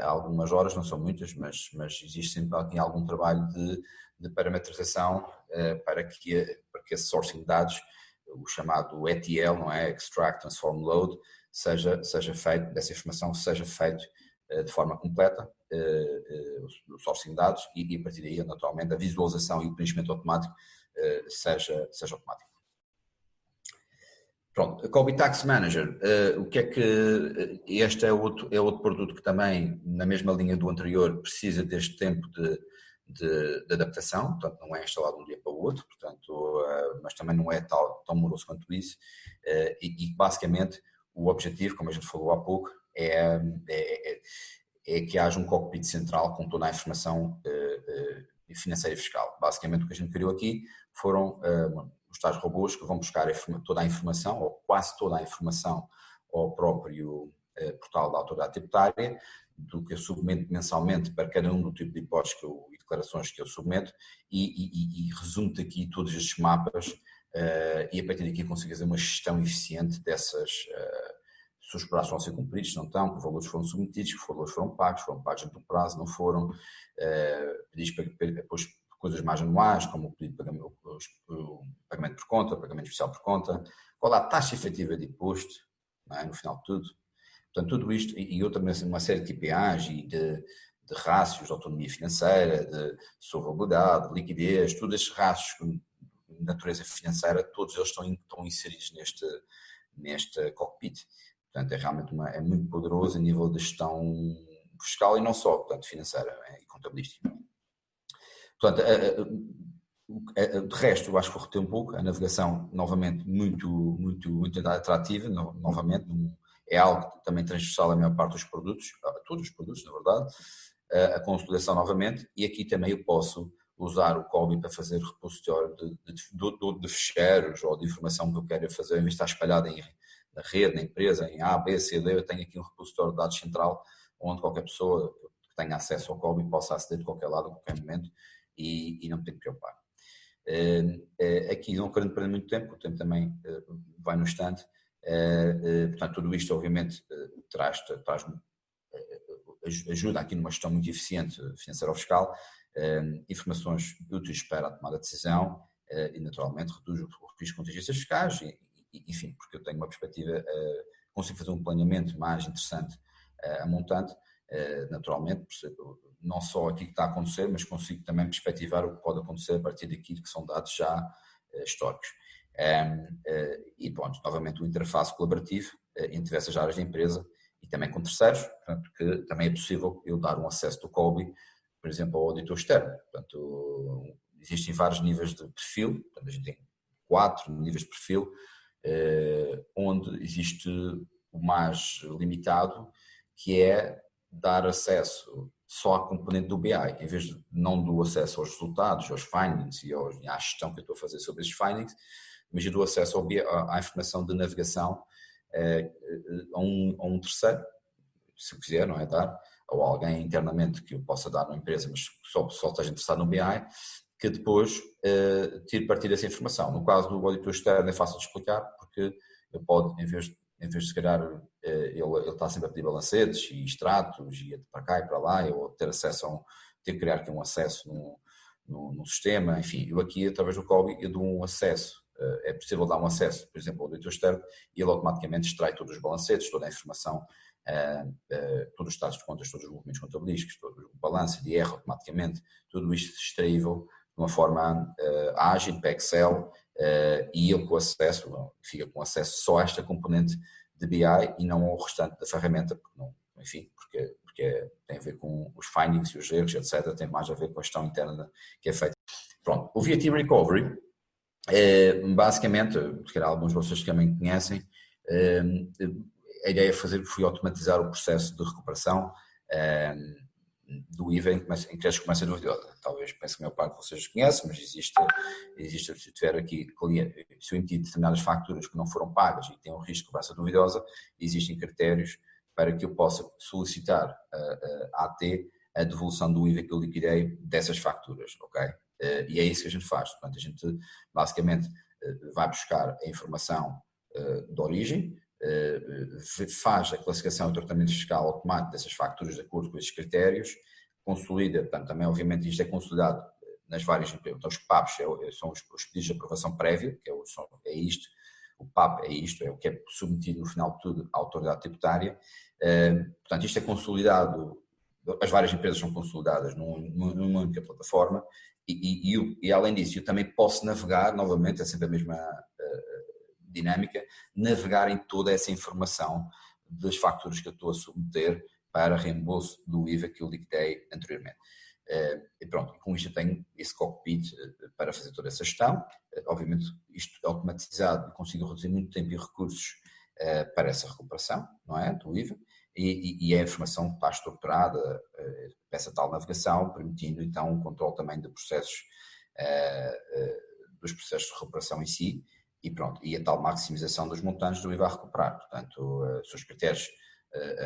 algumas horas, não são muitas, mas existe sempre aqui algum trabalho de parametrização para que esse sourcing de dados, o chamado ETL, não é? Extract, Transform, Load, seja feito, dessa informação seja feito de forma completa, o sourcing de dados e a partir daí, naturalmente, a visualização e o preenchimento automático seja automático. Pronto, a COBI Tax Manager, o que é que este é outro produto que também, na mesma linha do anterior, precisa deste tempo de adaptação, portanto não é instalado de um dia para o outro, portanto, mas também não é tão moroso quanto isso, e basicamente o objetivo, como a gente falou há pouco, é que haja um cockpit central com toda a informação financeira e fiscal. Basicamente o que a gente criou aqui foram os tais robôs que vão buscar toda a informação, ou quase toda a informação, ao próprio portal da autoridade tributária, do que eu submeto mensalmente para cada um do tipo de impostos e declarações que eu submeto, e resumo-te aqui todos estes mapas, e a partir daqui consigo fazer uma gestão eficiente dessas, se os prazos vão ser cumpridos, se não estão, que valores foram submetidos, que valores foram pagos dentro do prazo, não foram, pedis para depois coisas mais anuais, como o pedido de pagamento por conta, pagamento especial por conta, qual a taxa efetiva de imposto, não é? No final de tudo. Portanto, tudo isto e outra uma série de KPIs e de rácios de autonomia financeira, de solvabilidade, de liquidez, todos estes rácios natureza financeira, todos eles estão inseridos neste cockpit. Portanto, é realmente é muito poderoso a nível de gestão fiscal e não só, portanto, financeira e contabilística. Portanto, de resto, eu acho que vou reter um pouco. A navegação, novamente, muito atrativa, novamente, é algo também transversal à maior parte dos produtos, a todos os produtos, na verdade. A consolidação, novamente, e aqui também eu posso usar o Kolbe para fazer repositório de ficheiros ou de informação que eu quero fazer, em vez de estar espalhada na rede, na empresa, em A, B, C, D, eu tenho aqui um repositório de dados central, onde qualquer pessoa que tenha acesso ao Kolbe possa aceder de qualquer lado, a qualquer momento, e não tem que preocupar. Aqui não querendo perder muito tempo, o tempo também vai no instante, portanto tudo isto obviamente ajuda aqui numa gestão muito eficiente financeiro-fiscal, informações úteis para a tomada de decisão e naturalmente reduz o risco de contingências fiscais, enfim, porque eu tenho uma perspectiva, consigo fazer um planeamento mais interessante a montante, naturalmente, não só aquilo que está a acontecer, mas consigo também perspectivar o que pode acontecer a partir daquilo que são dados já históricos. E pronto, novamente o interface colaborativo entre diversas áreas da empresa e também com terceiros, portanto, que também é possível eu dar um acesso do Kolbe, por exemplo, ao auditor externo. Portanto, existem vários níveis de perfil, portanto, a gente tem 4 níveis de perfil, onde existe o mais limitado, que é dar acesso só à componente do BI, em vez de não do acesso aos resultados, aos findings e à gestão que eu estou a fazer sobre esses findings, mas eu dou acesso à informação de navegação a um terceiro, se eu quiser, não é dar, ou alguém internamente que eu possa dar na empresa, mas só esteja interessado no BI, que depois tire partido dessa informação. No caso do auditor externo é fácil de explicar, porque ele pode, em vez de se calhar, ele está sempre a pedir balancetes e extratos, e para cá e para lá, ou ter acesso ter que criar aqui um acesso no sistema, enfim, eu aqui, através do Kolbe, eu dou um acesso, é possível dar um acesso, por exemplo, ao auditor externo, e ele automaticamente extrai todos os balancetes, toda a informação, todos os estados de contas, todos os movimentos contabilísticos, todo o balanço de erro automaticamente, tudo isto extraível de uma forma ágil, para Excel, e ele com acesso, fica com acesso só a esta componente de BI e não ao restante da ferramenta, porque tem a ver com os findings e os erros, etc., tem mais a ver com a gestão interna que é feita. Pronto, o VAT Recovery, basicamente, se calhar alguns de vocês também conhecem, a ideia foi automatizar o processo de recuperação do IVA em que eles começam a duvidosa. Talvez pense que a maior parte de vocês conhece, mas existe, se eu tiver aqui, se eu emitir determinadas faturas que não foram pagas e têm um risco de cobrança duvidosa, existem critérios para que eu possa solicitar à AT a devolução do IVA que eu liquidei dessas faturas, ok? E é isso que a gente faz. Portanto, a gente basicamente vai buscar a informação de origem, faz a classificação e o tratamento fiscal automático dessas faturas de acordo com esses critérios, consolida, portanto, também obviamente isto é consolidado nas várias empresas, então os PAPs são os pedidos de aprovação prévia, que é isto, o PAP é isto, é o que é submetido no final de tudo à autoridade tributária, portanto isto é consolidado, as várias empresas são consolidadas numa única plataforma e além disso eu também posso navegar, novamente, é sempre a mesma dinâmica, navegar em toda essa informação das faturas que eu estou a submeter para reembolso do IVA que eu liquidei anteriormente. E pronto, com isto eu tenho esse cockpit para fazer toda essa gestão. Obviamente isto é automatizado e consigo reduzir muito tempo e recursos para essa recuperação, não é, do IVA, e a informação está estruturada para essa tal navegação, permitindo então o controle também de processos, dos processos de recuperação em si, e pronto, e a tal maximização dos montantes do IVA a recuperar. Portanto, os critérios,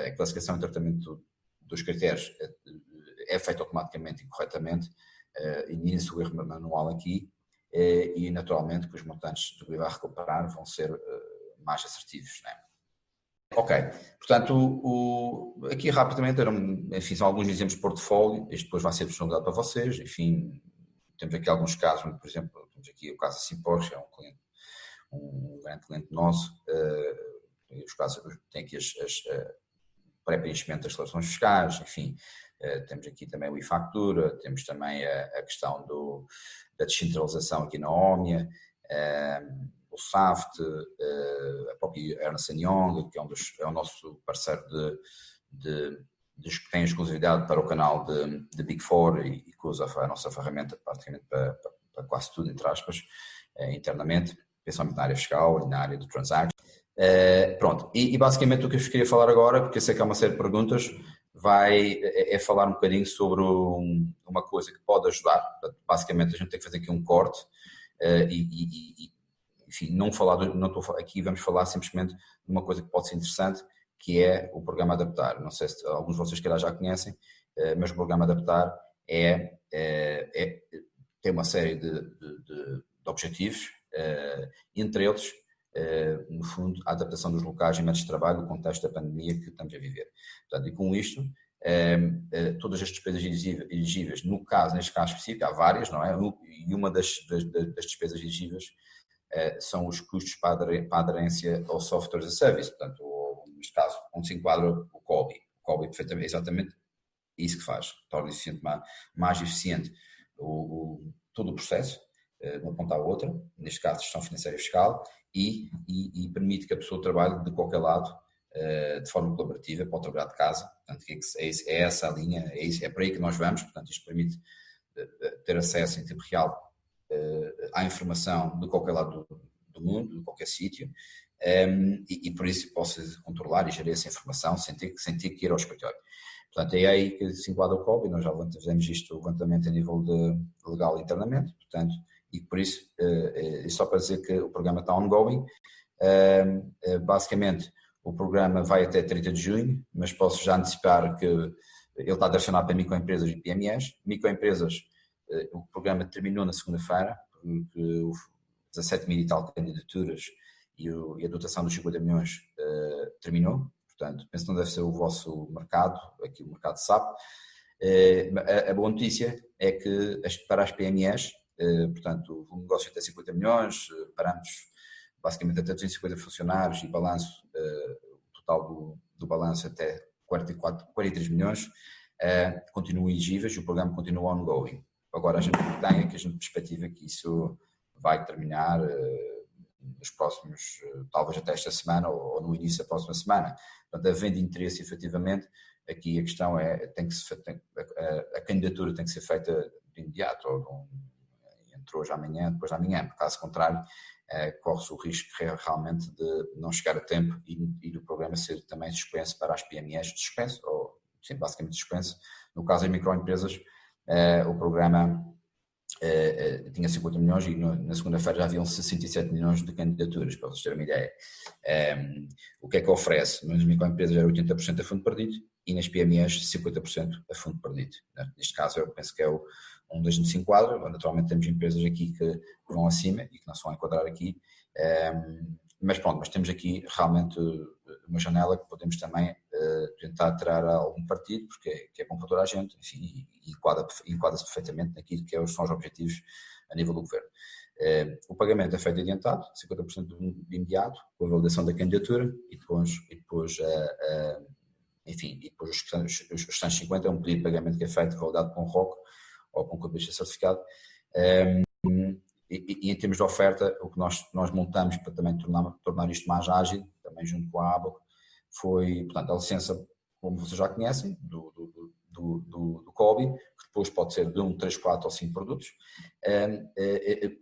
a classificação e tratamento dos critérios é feito automaticamente e corretamente, inicia o erro manual aqui, e naturalmente que os montantes do IVA a recuperar vão ser mais assertivos, não é? Ok, portanto, aqui rapidamente enfim, são alguns exemplos de portfólio, isto depois vai ser personalizado para vocês, enfim, temos aqui alguns casos, por exemplo, temos aqui o caso da Simpor, é um grande cliente nosso, os casos, tem aqui pré-preenchimento das declarações fiscais, enfim, temos aqui também o e-factura, temos também a questão da descentralização aqui na Ómnia, o SAFT, a própria Ernst Young, que é o nosso parceiro que tem exclusividade para o canal de Big Four e que usa a nossa ferramenta praticamente para quase tudo, entre aspas, internamente, principalmente na área fiscal e na área do transaction. Pronto, e basicamente o que eu vos queria falar agora, porque eu sei que há uma série de perguntas, é falar um bocadinho sobre uma coisa que pode ajudar. Basicamente a gente tem que fazer aqui um corte enfim, não estou aqui, vamos falar simplesmente de uma coisa que pode ser interessante, que é o programa Adaptar. Não sei se alguns de vocês já conhecem, mas o programa Adaptar tem uma série de objetivos, entre eles, no fundo, a adaptação dos locais e métodos de trabalho no contexto da pandemia que estamos a viver. Portanto, e com isto, todas as despesas elegíveis, neste caso específico, há várias, não é? E uma das despesas elegíveis são os custos para a aderência ao software as a service, portanto, neste caso, onde se enquadra o COBI. O COBI é exatamente isso que faz, torna mais eficiente todo o processo, de uma ponta à outra, neste caso, gestão financeira e fiscal, e permite que a pessoa trabalhe de qualquer lado, de forma colaborativa, pode trabalhar de casa. Portanto, é essa a linha, é para aí que nós vamos. Portanto, isto permite ter acesso em tempo real à informação de qualquer lado do mundo, de qualquer sítio, e por isso posso controlar e gerir essa informação sem ter que ir ao escritório. Portanto, é aí que se enquadra o COBI. Nós já fizemos isto, o levantamento a nível legal internamente, portanto, e por isso, só para dizer que o programa está ongoing. Basicamente, o programa vai até 30 de junho, mas posso já antecipar que ele está direcionado para microempresas e PMEs. Microempresas, o programa terminou na segunda-feira, porque 17 mil e tal candidaturas e a dotação dos 50 milhões terminou. Portanto, penso que não deve ser o vosso mercado, aqui o mercado SAP. A boa notícia é que para as PMEs, portanto, o negócio até 50 milhões, parâmetros basicamente até 250 funcionários e balanço, o total do balanço até 43 milhões, continuam elegíveis e o programa continua ongoing. Agora a gente tem aqui a perspectiva que isso vai terminar nos próximos, talvez até esta semana ou no início da próxima semana. Portanto, havendo interesse efetivamente, aqui a questão a candidatura tem que ser feita de imediato, ou entre hoje amanhã, depois de amanhã, por caso contrário, corre-se o risco realmente de não chegar a tempo e do programa ser também suspenso para as PMEs, ou sim, basicamente suspenso. No caso das microempresas, o programa tinha 50 milhões e na segunda-feira já haviam 67 milhões de candidaturas, para vocês terem uma ideia. O que é que oferece? Nas microempresas era 80% a fundo perdido e nas PMEs 50% a fundo perdido. Neste caso eu penso que é um das que se enquadra. Naturalmente temos empresas aqui que vão acima e que não se vão enquadrar aqui, mas pronto, mas temos aqui realmente uma janela que podemos também tentar tirar algum partido, porque é bom para toda a gente, enfim, e enquadra-se perfeitamente naquilo que são os objetivos a nível do governo. O pagamento é feito adiantado, 50% de imediato, com a validação da candidatura e depois os restantes 50% é um pedido de pagamento que é feito, validado com um ROC ou com um cobista certificado. E em termos de oferta, o que nós montamos para também tornar isto mais ágil, também junto com a ABAC, foi, portanto, a licença, como vocês já conhecem, do COBI, que depois pode ser de 1, 3, 4 ou 5 produtos.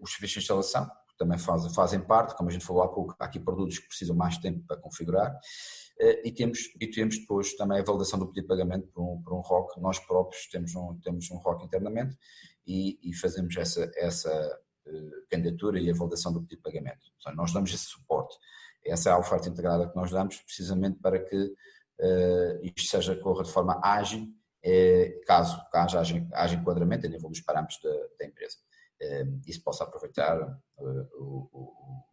Os serviços de instalação, que também fazem parte, como a gente falou há pouco, há aqui produtos que precisam mais tempo para configurar. E temos depois também a validação do pedido de pagamento por um ROC. Nós próprios temos um ROC internamente e fazemos essa candidatura e a validação do pedido de pagamento. Então, nós damos esse suporte. Essa é a oferta integrada que nós damos, precisamente para que isto corra de forma ágil, caso haja enquadramento a nível dos parâmetros da empresa. E se possa aproveitar no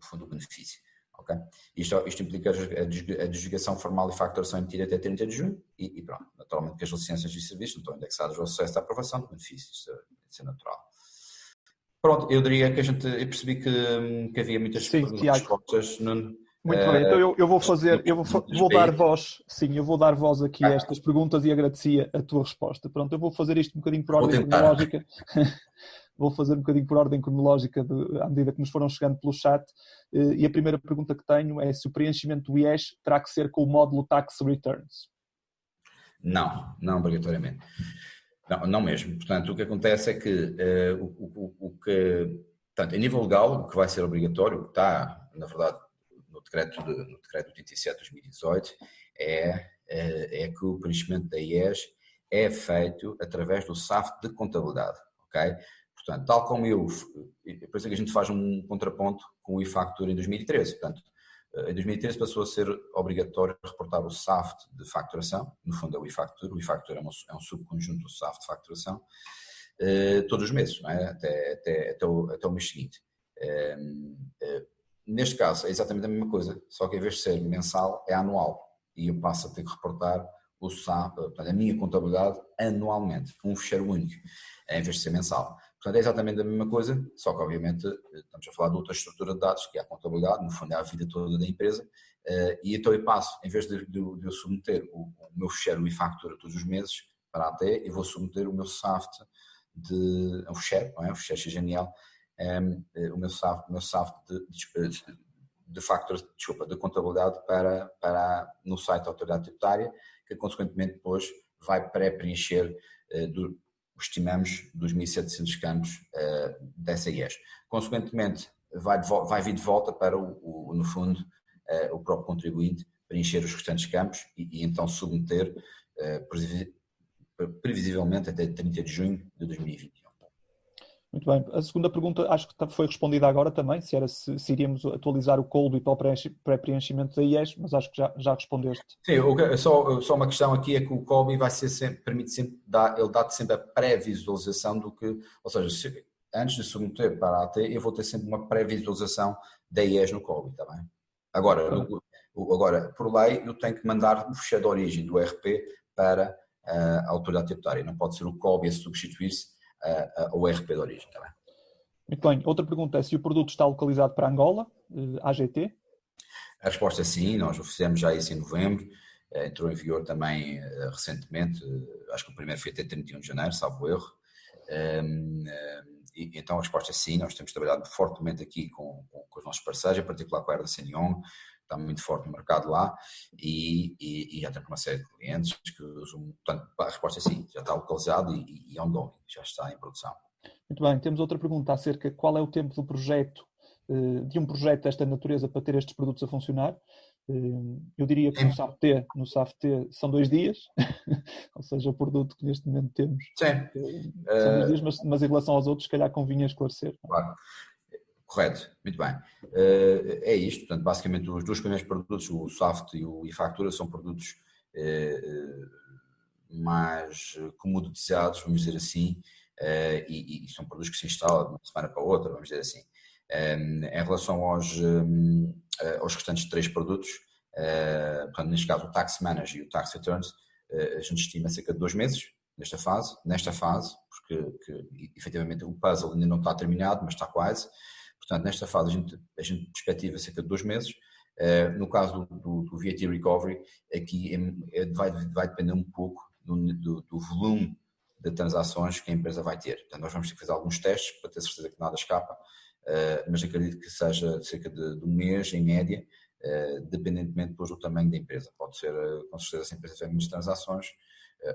fundo o benefício. Okay? Isto implica a desligação formal e facturação emitida até 30 de junho e pronto. Naturalmente que as licenças de serviço não estão indexadas ao acesso da aprovação do benefício, isso é natural. Pronto, eu diria que eu percebi que havia muitas respostas. Muito bem, então eu vou fazer, vou dar voz, sim, eu vou dar voz aqui a estas perguntas e agradecia a tua resposta. Pronto, eu vou fazer isto um bocadinho por ordem cronológica. Vou fazer um bocadinho por ordem cronológica à medida que nos foram chegando pelo chat. E a primeira pergunta que tenho é se o preenchimento do IES terá que ser com o módulo Tax Returns. Não obrigatoriamente. Não mesmo. Portanto, o que acontece é que portanto, a nível legal, o que vai ser obrigatório, o que está, na verdade, no decreto 87 de 2018, é que o preenchimento da IES é feito através do SAFT de contabilidade, ok? Portanto, tal como por isso é que a gente faz um contraponto com o e-factura em 2013. Portanto, em 2013 passou a ser obrigatório reportar o SAFT de facturação, no fundo é o e-factura. O e-factura é um subconjunto do SAFT de facturação, todos os meses, não é? até o mês seguinte. Neste caso é exatamente a mesma coisa, só que em vez de ser mensal é anual e eu passo a ter que reportar o SAFT, portanto, a minha contabilidade anualmente, um fecheiro único, em vez de ser mensal. Portanto, é exatamente a mesma coisa, só que obviamente estamos a falar de outra estrutura de dados, que é a contabilidade, no fundo é a vida toda da empresa, e então eu passo, em vez de eu submeter o meu fecheiro e-factura todos os meses para a AT, eu vou submeter o meu SAFT um fecheiro, não é? Um fecheiro XML, o meu SAFT de factura, de contabilidade no site da autoridade tributária, que consequentemente depois vai pré-preencher estimamos 2.700 campos dessa IES. Consequentemente, vai vir de volta para, no fundo, o próprio contribuinte preencher os restantes campos e então submeter previsivelmente até 30 de junho de 2021. Muito bem. A segunda pergunta acho que foi respondida agora também, se iríamos atualizar o Colby para o pré-preenchimento da IES, mas acho que já respondeste. Sim, só uma questão aqui é que o Colby vai ser sempre, permite sempre, ele dá-te sempre a pré-visualização do que, ou seja, antes de submeter para a AT, eu vou ter sempre uma pré-visualização da IES no Colby, está bem? Agora, por lei, eu tenho que mandar o fecheiro de origem do RP para a autoridade tributária, não pode ser o Colby a substituir-se ao RP de origem, está bem? Muito bem. Outra pergunta é se o produto está localizado para Angola, AGT? A resposta é sim, nós o fizemos já isso em novembro, entrou em vigor também recentemente, acho que o primeiro foi até 31 de janeiro, salvo erro, e então a resposta é sim, nós temos trabalhado fortemente aqui com os nossos parceiros, em particular com a Ernst & Young, está muito forte no mercado lá e já temos uma série de clientes que usam, portanto a resposta é sim, já está localizado e ongoing, já está em produção. Muito bem, temos outra pergunta acerca de qual é o tempo do projeto, de um projeto desta natureza para ter estes produtos a funcionar. Eu diria que no SAFT são 2 dias, ou seja, o produto que neste momento temos são 2 dias, mas em relação aos outros, se calhar convinha esclarecer. Claro. Correto, muito bem. É isto, portanto, basicamente os dois primeiros produtos, o SAFT e o e-factura, são produtos mais comoditizados, vamos dizer assim, e são produtos que se instalam de uma semana para a outra, vamos dizer assim. Em relação aos restantes 3 produtos, portanto, neste caso o Tax Manager e o Tax Returns, a gente estima cerca de 2 meses nesta fase, porque efetivamente o puzzle ainda não está terminado, mas está quase. Portanto, nesta fase a gente perspectiva cerca de 2 meses. No caso do VAT Recovery, aqui vai depender um pouco do volume de transações que a empresa vai ter. Portanto, nós vamos ter que fazer alguns testes para ter certeza que nada escapa, mas acredito que seja cerca de 1 mês em média, dependentemente depois do tamanho da empresa. Pode ser, com certeza, se a empresa tiver muitas transações,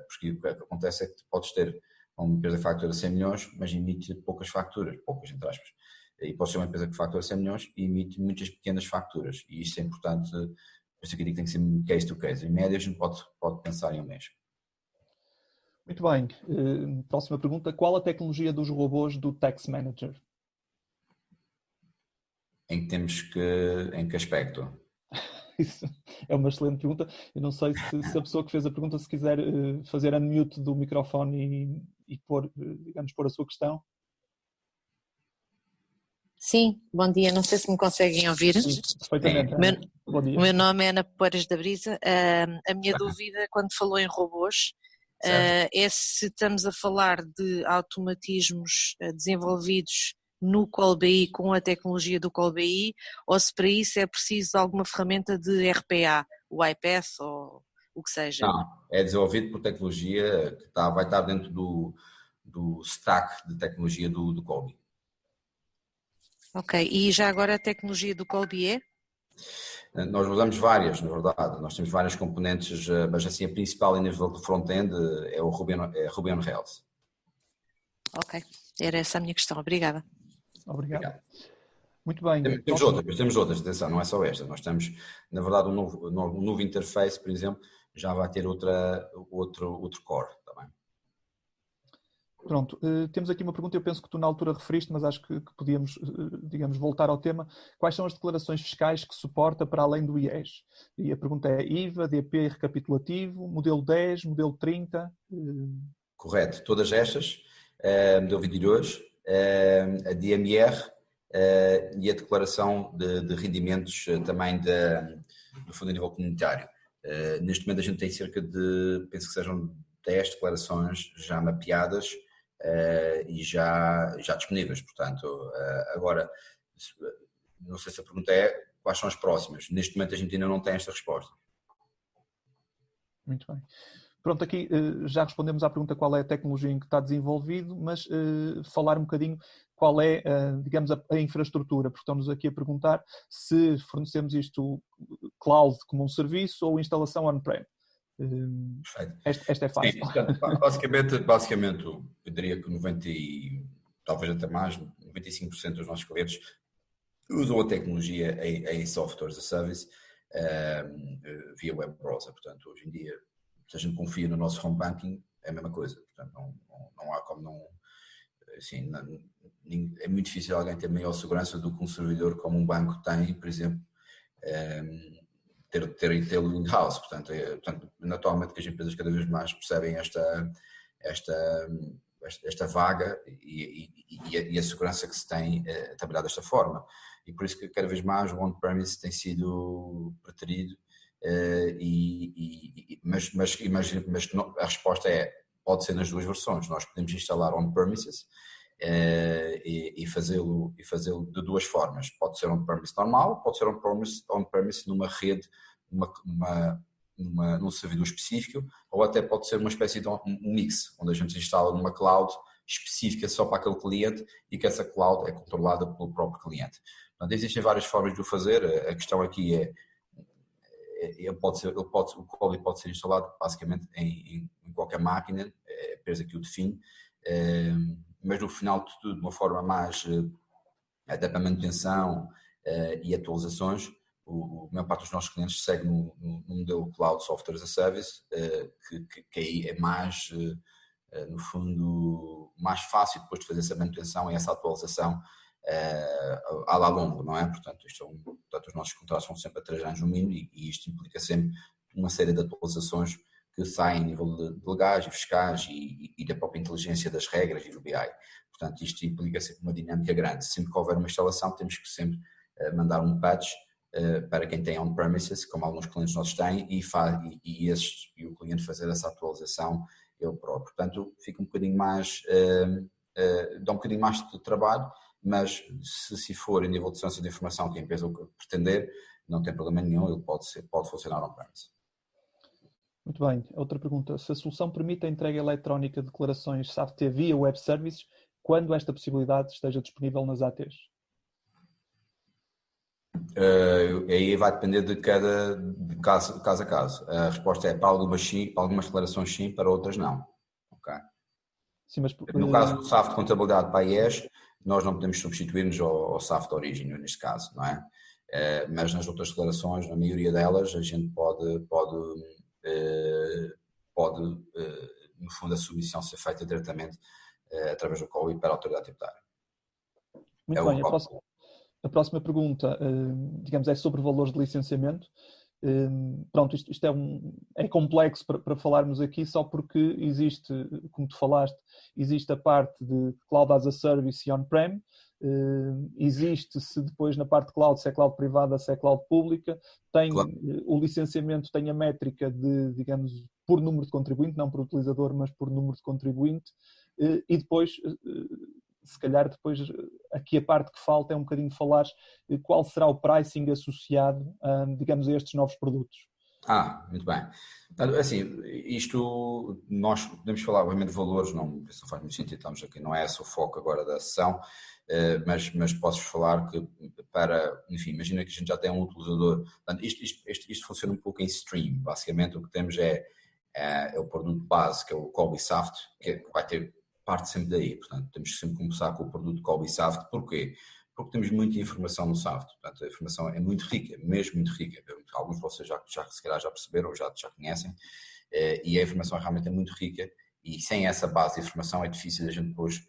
porque o que acontece é que podes ter uma empresa que fatura 100 milhões, mas emite poucas faturas, poucas entre aspas. E pode ser uma empresa que fatura 100 milhões e emite muitas pequenas faturas. E isso é importante, por isso que eu digo que tem que ser case to case. Em média, a gente pode pensar em 1 mês. Muito bem. Próxima pergunta. Qual a tecnologia dos robôs do Tax Manager? Em que aspecto? Isso é uma excelente pergunta. Eu não sei se a pessoa que fez a pergunta, se quiser fazer unmute do microfone e pôr a sua questão. Sim, bom dia. Não sei se me conseguem ouvir. Sim, perfeitamente. Bom dia. O meu nome é Ana Poeiras da Brisa. A minha dúvida, quando falou em robôs, é se estamos a falar de automatismos desenvolvidos no CallBI com a tecnologia do CallBI, ou se para isso é preciso alguma ferramenta de RPA, o iPath ou o que seja. Não, é desenvolvido por tecnologia que vai estar dentro do stack de tecnologia do Colby. Ok, e já agora a tecnologia do CallBI é? Nós usamos várias, na verdade. Nós temos várias componentes, mas assim a principal em nível de front-end é o Ruby on Rails. Ok, era essa a minha questão. Obrigada. Obrigado. Muito bem. Temos outras, atenção, não é só esta. Nós temos, na verdade, um novo interface, por exemplo, já vai ter outro core também. Pronto, temos aqui uma pergunta, eu penso que tu na altura referiste, mas acho que podíamos, digamos, voltar ao tema. Quais são as declarações fiscais que suporta para além do IES? E a pergunta é IVA, DP recapitulativo, modelo 10, modelo 30? Correto, todas estas, modelo 22, a DMR e a declaração de rendimentos também do Fundo a nível comunitário. Neste momento a gente tem cerca de, penso que sejam 10 declarações já mapeadas e já disponíveis. Portanto, agora, não sei se a pergunta é quais são as próximas. Neste momento a gente ainda não tem esta resposta. Muito bem. Pronto, aqui já respondemos à pergunta qual é a tecnologia em que está desenvolvido, mas falar um bocadinho qual é, digamos, a infraestrutura, porque estão-nos aqui a perguntar se fornecemos isto cloud como um serviço ou instalação on-prem. Esta é fácil. Sim, basicamente, eu diria que talvez até mais, 95% dos nossos clientes usam a tecnologia em software as a service via web browser. Portanto, hoje em dia, se a gente confia no nosso home banking, é a mesma coisa. Portanto, não há como não... Assim, é muito difícil alguém ter maior segurança do que um servidor como um banco tem, por exemplo, tê-lo in-house. Portanto, naturalmente que as empresas cada vez mais percebem esta vaga e a segurança que se tem a trabalhar desta forma. E por isso que cada vez mais o on-premise tem sido preterido, mas a resposta pode ser nas duas versões. Nós podemos instalar on-premises e fazê-lo de duas formas. Pode ser on-premise normal, pode ser on-premise numa rede, num servidor específico, ou até pode ser uma espécie de um mix, onde a gente instala numa cloud específica só para aquele cliente e que essa cloud é controlada pelo próprio cliente. Portanto, existem várias formas de o fazer. A questão aqui o Colby pode ser instalado basicamente em qualquer máquina, apenas aqui o define, mas no final de tudo, de uma forma mais até para manutenção e atualizações, a maior parte dos nossos clientes segue no modelo Cloud Software as a Service, que aí é mais, no fundo, mais fácil depois de fazer essa manutenção e essa atualização à la longo, não é? Portanto, os nossos contratos são sempre a 3 anos no mínimo e isto implica sempre uma série de atualizações que saem a nível de legais e fiscais e da própria inteligência das regras e do BI. Portanto, isto implica sempre uma dinâmica grande. Sempre que houver uma instalação, temos que sempre mandar um patch para quem tem on-premises, como alguns clientes nossos têm, e o cliente fazer essa atualização ele próprio. Portanto, fica um bocadinho mais, dá um bocadinho mais de trabalho, mas se for em nível de segurança de informação que a empresa pretender, não tem problema nenhum, ele pode funcionar on-premise. Muito bem. Outra pergunta. Se a solução permite a entrega eletrónica de declarações SAFT via web services, quando esta possibilidade esteja disponível nas ATs? Aí vai depender de caso a caso. A resposta é para algumas sim, para algumas declarações sim, para outras não. Okay? Sim, mas, no caso do SAFT de contabilidade para a IES, nós não podemos substituir-nos ao SAFT de origem neste caso, não é? Mas nas outras declarações, na maioria delas, a gente pode no fundo, a submissão ser feita diretamente através do COI para a autoridade tributária. Muito bem, a próxima pergunta, digamos, é sobre valores de licenciamento. Pronto, isto é complexo para falarmos aqui, só porque existe, como tu falaste, existe a parte de Cloud as a Service e On-Prem, existe-se depois na parte cloud, se é cloud privada, se é cloud pública, tem claro. O licenciamento tem a métrica de, digamos, por número de contribuinte, não por utilizador, mas por número de contribuinte, e depois se calhar depois aqui a parte que falta é um bocadinho falar qual será o pricing associado, digamos, a estes novos produtos. Muito bem. Assim, isto, nós podemos falar, obviamente, de valores, não faz muito sentido, estamos aqui, não é esse o foco agora da sessão, mas posso falar que enfim, imagina que a gente já tem um utilizador, portanto, isto funciona um pouco em stream, basicamente o que temos é o produto base, que é o Colby Saft, que vai ter parte sempre daí, portanto, temos que sempre começar com o produto Colby Saft. Porquê? Porque temos muita informação no Saft, portanto a informação é muito rica, mesmo muito rica, alguns de vocês já se calhar já perceberam ou já conhecem, e a informação realmente é muito rica, e sem essa base de informação é difícil a gente depois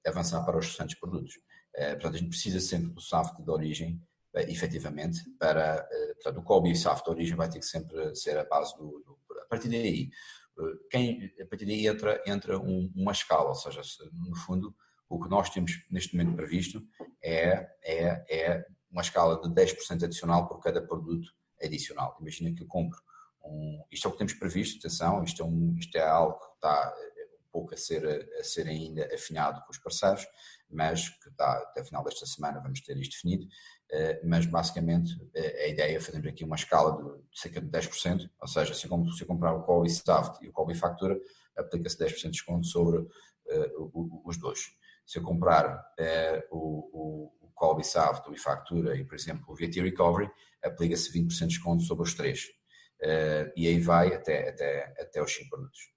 avançar para os restantes produtos. Portanto, a gente precisa sempre do Saft de origem, efetivamente, portanto o Colby Saft de origem vai ter que sempre ser a base a partir daí. A partir daí entra uma escala, ou seja, no fundo, o que nós temos neste momento previsto é uma escala de 10% adicional por cada produto adicional. Imagina que eu compro isto é o que temos previsto, atenção, isto é algo que está um pouco a ser ainda afinado com os parceiros, mas que até o final desta semana vamos ter isto definido, mas basicamente a ideia é fazermos aqui uma escala de cerca de 10%, ou seja, se eu comprar o Colby Saft e o Colby Factura, aplica-se 10% de desconto sobre os dois. Se eu comprar o Colby Saft, o e-Factura e, por exemplo, o VAT Recovery, aplica-se 20% de desconto sobre os três. E aí vai até os 5 produtos.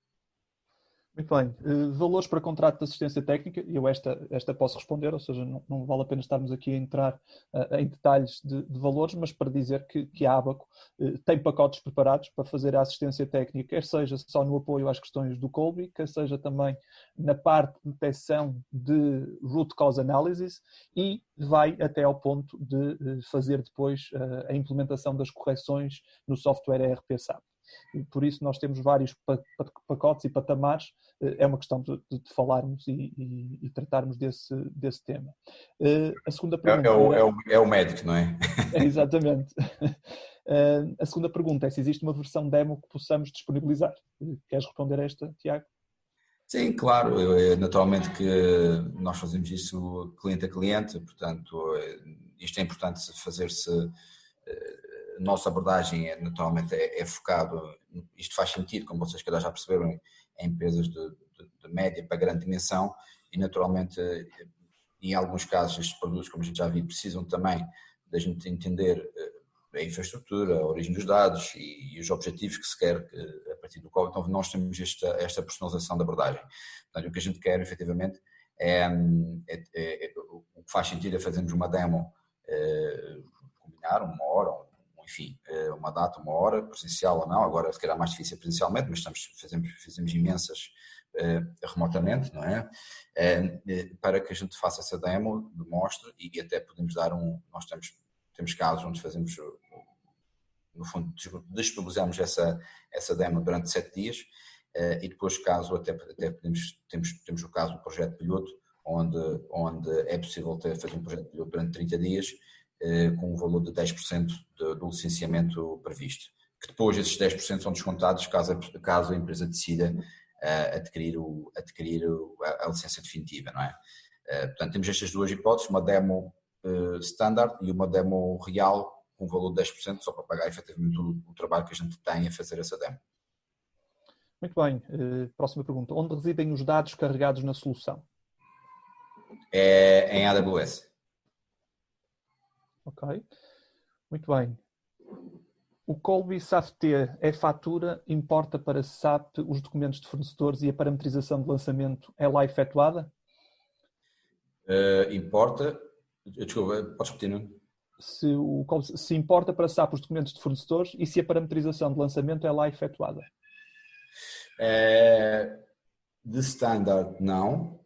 Muito bem. Valores para contrato de assistência técnica, eu esta posso responder, ou seja, não vale a pena estarmos aqui a entrar em detalhes de valores, mas para dizer que a Abaco tem pacotes preparados para fazer a assistência técnica, quer seja só no apoio às questões do Colby, quer seja também na parte de detecção de root cause analysis, e vai até ao ponto de fazer depois a implementação das correções no software ERP SAP. E por isso nós temos vários pacotes e patamares, é uma questão de falarmos e tratarmos desse tema. A segunda pergunta é o médico, não é? Exatamente. A segunda pergunta é se existe uma versão demo que possamos disponibilizar. Queres responder a esta, Tiago? Sim, claro, naturalmente que nós fazemos isso cliente a cliente, portanto isto é importante fazer-se. A nossa abordagem naturalmente é focado, isto faz sentido, como vocês calhar já perceberam, em empresas de média para grande dimensão, e naturalmente em alguns casos estes produtos, como a gente já viu, precisam também da gente entender a infraestrutura, a origem dos dados e os objetivos que se quer a partir do qual. Então nós temos esta personalização da abordagem. Portanto, o que a gente quer efetivamente o que faz sentido é fazermos uma demo, combinar uma hora, enfim, uma data, uma hora, presencial ou não. Agora se calhar mais difícil presencialmente, mas fazemos imensas remotamente, não é? Para que a gente faça essa demo, demonstre, e até podemos dar nós temos casos onde fazemos, no fundo, disponibilizamos essa demo durante 7 dias, e depois caso até temos o caso do projeto piloto, onde é possível fazer um projeto piloto durante 30 dias, com um valor de 10% do licenciamento previsto, que depois esses 10% são descontados caso a empresa decida adquirir a licença definitiva, não é? Portanto, temos estas duas hipóteses, uma demo standard e uma demo real com um valor de 10%, só para pagar efetivamente o trabalho que a gente tem a fazer essa demo. Muito bem. Próxima pergunta. Onde residem os dados carregados na solução? É em AWS. Ok. Muito bem. O Colby SAFT é fatura, importa para SAP os documentos de fornecedores e a parametrização de lançamento é lá efetuada? Importa. Desculpa, podes repetir, não? Se importa para SAP os documentos de fornecedores e se a parametrização de lançamento é lá efetuada? De standard não,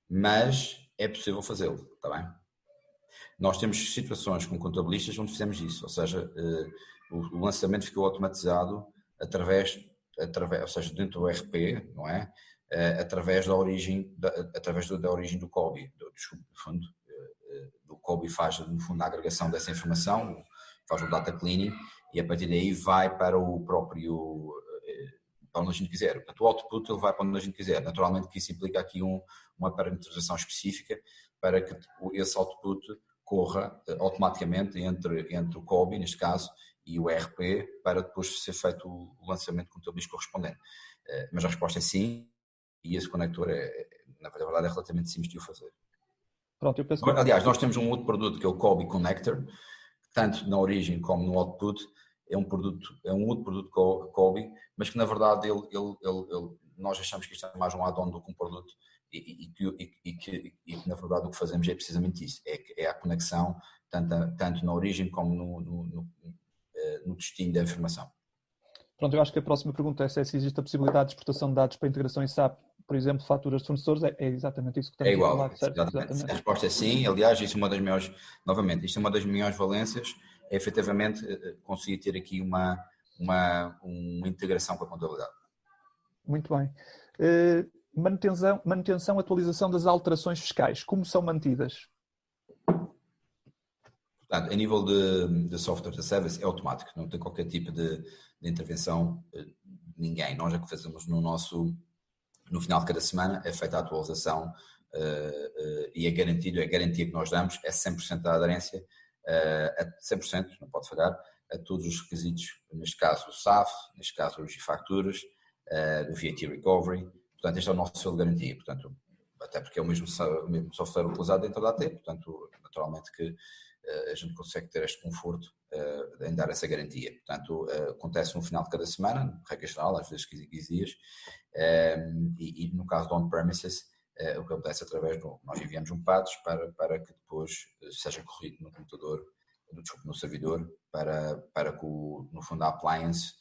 mas é possível fazê-lo, está bem? Nós temos situações com contabilistas onde fizemos isso, ou seja, o lançamento ficou automatizado ou seja, dentro do RP, não é? Através da origem do Colby, do Colby faz no fundo a agregação dessa informação, faz o data cleaning e a partir daí vai para o próprio para onde a gente quiser. Portanto, o output ele vai para onde a gente quiser. Naturalmente que isso implica aqui uma parametrização específica para que esse output corra automaticamente entre o COBI, neste caso, e o ERP, para depois ser feito o lançamento com o teu disco correspondente. Mas a resposta é sim, e esse conector, na verdade, é relativamente simples de o fazer. Pronto, eu penso que... Aliás, nós temos um outro produto que é o COBI Connector, que tanto na origem como no output é um outro produto COBI, mas que na verdade nós achamos que isto é mais um add-on do que um produto e que na verdade o que fazemos é precisamente isso, é a conexão tanto na origem como no destino da informação. Pronto, eu acho que a próxima pergunta é se existe a possibilidade de exportação de dados para integração em SAP, por exemplo, faturas de fornecedores. É exatamente isso que estamos a falar. É igual, certo? Exatamente. A resposta é sim. Aliás, isto é uma das maiores, novamente, isto é uma das maiores valências, é efetivamente conseguir ter aqui uma integração com a contabilidade. Muito bem. Manutenção, atualização das alterações fiscais, como são mantidas? Portanto, a nível de software as a service é automático, não tem qualquer tipo de intervenção de ninguém. Nós é que fazemos no final de cada semana, é feita a atualização e a garantia que nós damos é 100% da aderência, a 100%, não pode falhar, a todos os requisitos, neste caso o SAF, neste caso os e-facturas, do VAT Recovery. Portanto, este é o nosso selo de garantia, portanto, até porque é o mesmo software utilizado dentro da AT, portanto, naturalmente que a gente consegue ter este conforto em dar essa garantia. Portanto, acontece no final de cada semana, regra geral, às vezes 15 dias, e no caso do on-premises, o que acontece através nós enviamos um patch para que depois seja corrido no computador, no servidor, para que no fundo a appliance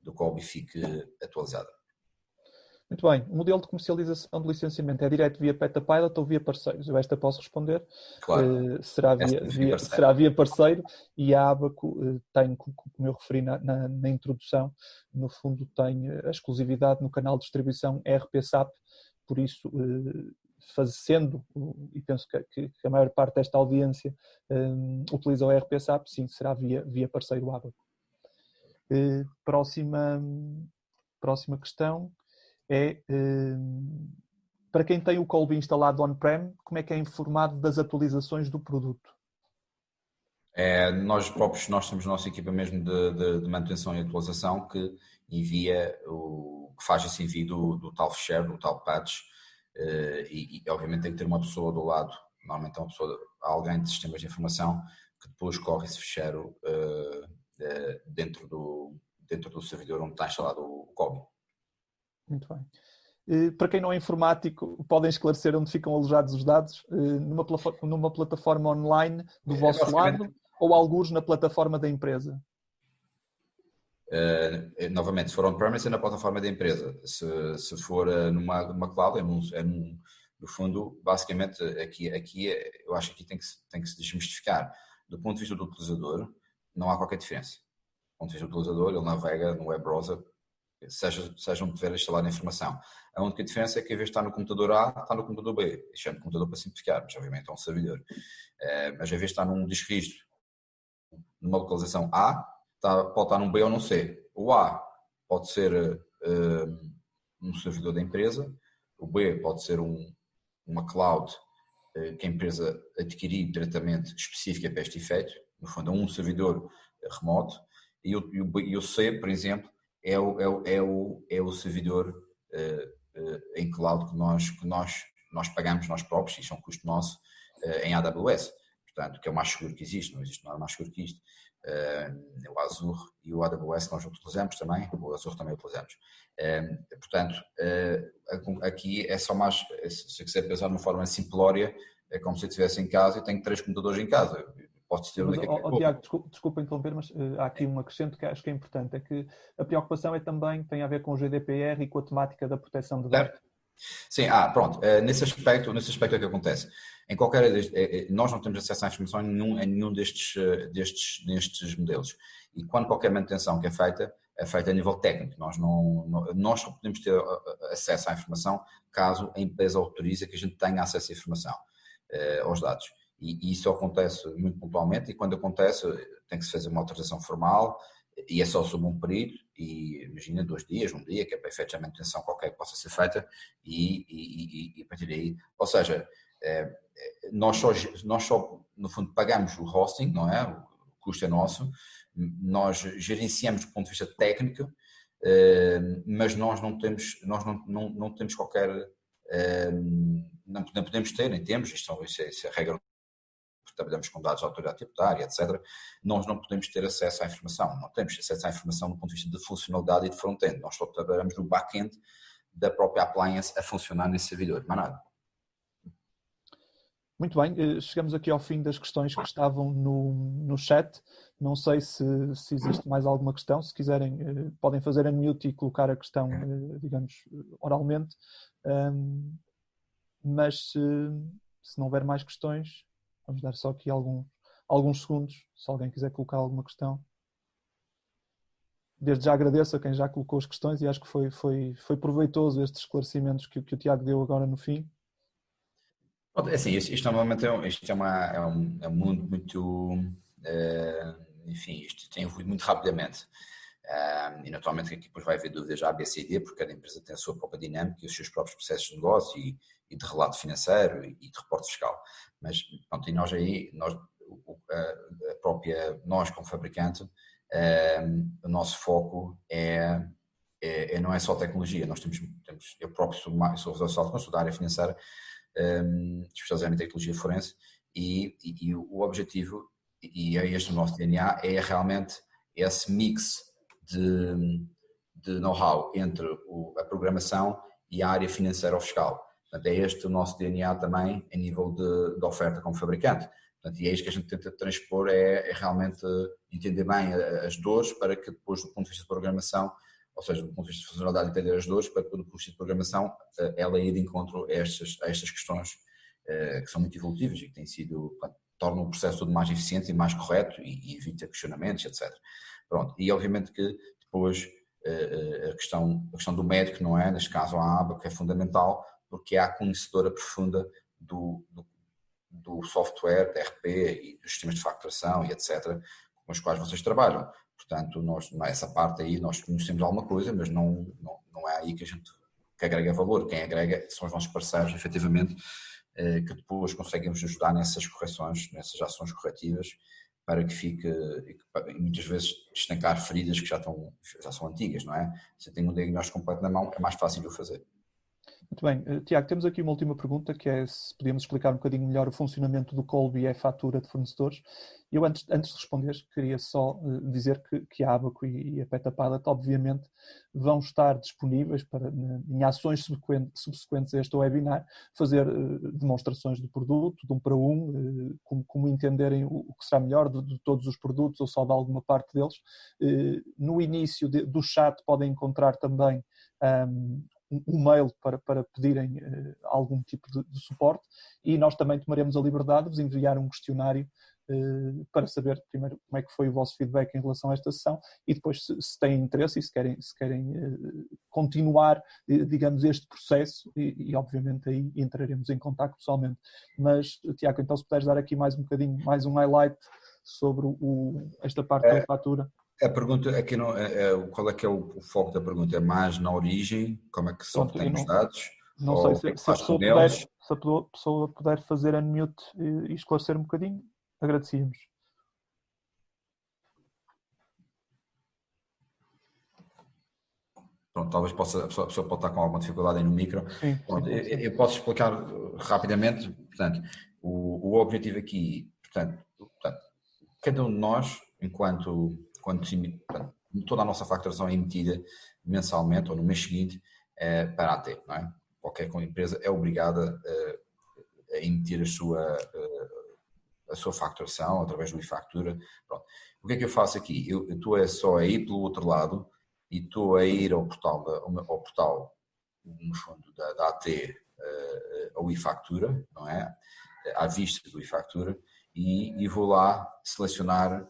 do COBI fique atualizada. Muito bem. O modelo de comercialização de licenciamento é direto via Petapilot ou via parceiros? Eu esta posso responder. Claro. Será via parceiro, e a Abaco tem, como eu referi na introdução, no fundo tem a exclusividade no canal de distribuição ERP SAP, por isso, fazendo, e penso que a maior parte desta audiência utiliza o ERP SAP, sim, será via parceiro Abaco. Próxima questão. Para quem tem o Colby instalado on-prem, como é que é informado das atualizações do produto? Nós próprios, nós temos a nossa equipa mesmo de manutenção e atualização que que faz esse envio do tal share, do tal patch, e obviamente tem que ter uma pessoa do lado, normalmente alguém de sistemas de informação que depois corre esse fecheiro dentro do servidor onde está instalado o Colby. Muito bem. Para quem não é informático, podem esclarecer onde ficam alojados os dados? Numa plataforma online do vosso lado ou alguns na plataforma da empresa? Novamente, se for on-premise é na plataforma da empresa. Se for numa cloud, no fundo, basicamente, aqui eu acho que aqui tem que se desmistificar. Do ponto de vista do utilizador, não há qualquer diferença. Do ponto de vista do utilizador, ele navega no web browser, seja onde tiver instalado a informação. A única diferença é que, em vez de estar no computador A, está no computador B. Chamo de computador para simplificar, mas obviamente é um servidor. Mas, em vez de estar num disco rígido, numa localização A, pode estar num B ou num C. O A pode ser um servidor da empresa, o B pode ser uma cloud que a empresa adquirir diretamente específica para este efeito, no fundo é um servidor remoto, e o C, por exemplo, é o servidor em cloud que nós pagamos nós próprios, isso é um custo nosso, em AWS, portanto, que é o mais seguro que existe, não existe nada mais seguro que isto. O Azure e o AWS nós utilizamos também, o Azure também utilizamos. Portanto, aqui é só mais, se eu quiser pensar de uma forma simplória, é como se eu estivesse em casa e tenho 3 computadores em casa. Podes ter Tiago, desculpa interromper, mas há aqui um acrescento que acho que é importante, é que a preocupação tem a ver com o GDPR e com a temática da proteção de dados. Sim, pronto. Nesse aspecto é o que acontece. Em nós não temos acesso à informação em nenhum destes modelos. E quando qualquer manutenção que é feita a nível técnico. Nós só podemos ter acesso à informação caso a empresa autorize que a gente tenha acesso à informação, aos dados. E isso acontece muito pontualmente, e quando acontece tem que se fazer uma autorização formal e é só sob um período, e imagina 2 dias, um dia, que é para efeitos de manutenção qualquer que possa ser feita, e a partir daí, ou seja, nós só, no fundo, pagamos o hosting, não é? O custo é nosso, nós gerenciamos do ponto de vista técnico, mas nós não temos qualquer, não podemos ter, nem temos, isso é a regra, trabalhamos com dados da autoridade tributária, etc. Nós não podemos ter acesso à informação, não temos acesso à informação do ponto de vista de funcionalidade e de front-end, nós só trabalhamos no back-end da própria appliance a funcionar nesse servidor, mais nada. Muito bem, chegamos aqui ao fim das questões que estavam no chat. Não sei se existe mais alguma questão. Se quiserem, podem fazer unmute e colocar a questão, digamos, oralmente. Mas se não houver mais questões, vamos dar só aqui alguns segundos, se alguém quiser colocar alguma questão. Desde já agradeço a quem já colocou as questões e acho que foi proveitoso estes esclarecimentos que o Tiago deu agora no fim. Assim, isto normalmente é um mundo muito, enfim, isto tem evoluído muito rapidamente, e naturalmente aqui depois vai haver dúvidas A, B, C e D, porque cada empresa tem a sua própria dinâmica e os seus próprios processos de negócio e de relato financeiro e de reporte fiscal, mas pronto, e nós como fabricante, o nosso foco não é só tecnologia, nós temos eu próprio sou responsável consultor da área financeira, especializado em tecnologia forense e o objetivo, e é este o nosso DNA, é realmente esse mix de know-how entre a programação e a área financeira ou fiscal. Portanto, é este o nosso DNA também a nível de oferta como fabricante. Portanto, e é isto que a gente tenta transpor, é realmente entender bem as dores para que depois do ponto de vista de programação, ou seja, do ponto de vista de funcionalidade, entender as dores, para que do ponto de vista de programação ela ir de encontro a estas questões que são muito evolutivas e que têm sido, tornam o processo todo mais eficiente e mais correto e evita questionamentos, etc. Pronto, e obviamente que depois a questão do médico, não é? Neste caso a ABA, que é fundamental, porque é a conhecedora profunda do software, da RP e dos sistemas de facturação e etc., com os quais vocês trabalham. Portanto, essa parte aí nós conhecemos alguma coisa, mas não é aí que agrega valor. Quem agrega são os nossos parceiros, efetivamente, que depois conseguem nos ajudar nessas correções, nessas ações corretivas, para que fique, e muitas vezes, estancar feridas que já são antigas, não é? Se tem um diagnóstico completo na mão, é mais fácil de o fazer. Muito bem. Tiago, temos aqui uma última pergunta, que é se podíamos explicar um bocadinho melhor o funcionamento do Kolbe e a fatura de fornecedores. Eu, antes de responder, queria só dizer que a Abaco e a Petapadlet, obviamente, vão estar disponíveis para, em ações subsequentes a este webinar, fazer demonstrações do produto, de um para um, como entenderem o que será melhor de todos os produtos ou só de alguma parte deles. No início do chat podem encontrar também um mail para pedirem algum tipo de suporte, e nós também tomaremos a liberdade de vos enviar um questionário para saber primeiro como é que foi o vosso feedback em relação a esta sessão e depois se têm interesse e se querem continuar, digamos, este processo e obviamente aí entraremos em contacto pessoalmente. Mas, Tiago, então se puderes dar aqui mais um bocadinho, mais um highlight sobre esta parte da fatura. A pergunta aqui qual é que é o foco da pergunta? É mais na origem, como é que se obtém os dados? Não sei se a pessoa puder fazer unmute e esclarecer um bocadinho, agradecíamos. Pronto, talvez a pessoa pode estar com alguma dificuldade aí no micro. Sim, pronto, eu posso explicar rapidamente. Portanto, o objetivo aqui, portanto, cada um de nós, enquanto toda a nossa facturação é emitida mensalmente ou no mês seguinte para a AT, não é? Qualquer empresa é obrigada a emitir a sua facturação através do e-factura. Pronto. O que é que eu faço aqui? Eu estou só a ir pelo outro lado e estou a ir ao portal no fundo da AT, ao e-factura, não é? À vista do e-factura, e vou lá selecionar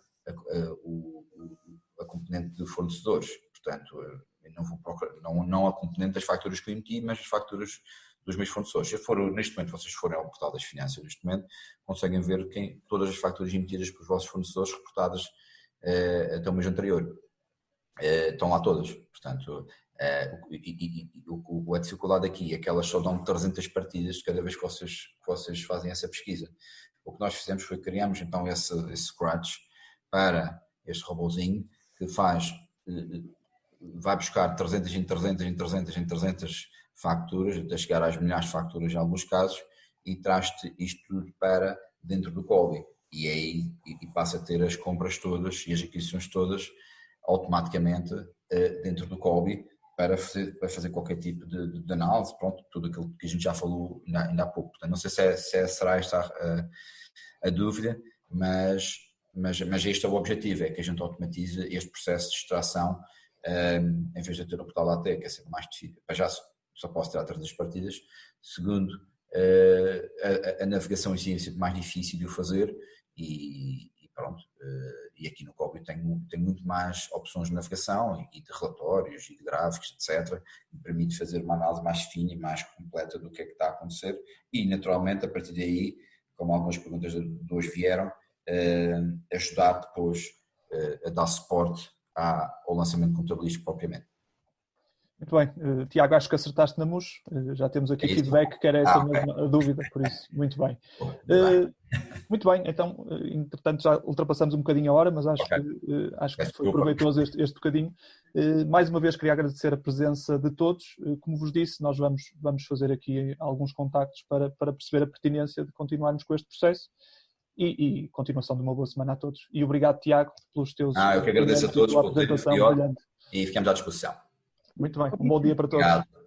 a componente de fornecedores. Portanto, eu não vou procurar, não a componente das faturas que eu emiti, mas as faturas dos meus fornecedores. Neste momento, vocês forem ao portal das finanças, neste momento, conseguem ver todas as faturas emitidas pelos vossos fornecedores reportadas até o mês anterior. estão lá todas. Portanto, a dificuldade aqui é que elas só dão 300 partidas de cada vez que vocês fazem essa pesquisa. O que nós fizemos foi criamos então esse Scratch para este robozinho que vai buscar 300 em 300 em 300 em 300 facturas, até chegar às milhares de facturas em alguns casos, e traz-te isto tudo para dentro do Kolbe. E aí passa a ter as compras todas e as aquisições todas automaticamente dentro do Kolbe para fazer qualquer tipo de análise, pronto, tudo aquilo que a gente já falou ainda há pouco. Portanto, não sei será esta a dúvida, mas este é o objetivo, é que a gente automatize este processo de extração em vez de ter o portal AT, que é sempre mais difícil. Já só posso tirar 300 partidas. Segundo, a navegação em si é sempre mais difícil de o fazer e pronto. E aqui no Kolbe tem muito mais opções de navegação e de relatórios e de gráficos, etc. Que me permite fazer uma análise mais fina e mais completa do que é que está a acontecer e, naturalmente, a partir daí, como algumas perguntas de hoje vieram, ajudar depois a dar suporte ao lançamento contabilístico propriamente. Muito bem. Tiago, acho que acertaste na MUS. Já temos aqui feedback que era essa mesma dúvida, por isso, muito bem. Muito bem, então, entretanto já ultrapassamos um bocadinho a hora, mas acho que foi proveitoso este bocadinho. Mais uma vez queria agradecer a presença de todos. Como vos disse, nós vamos fazer aqui alguns contactos para perceber a pertinência de continuarmos com este processo e continuação de uma boa semana a todos. E obrigado, Tiago, pelos teus... Eu que agradeço a todos pela apresentação brilhante. E ficamos à disposição. Muito bem, um bom dia para todos. Obrigado.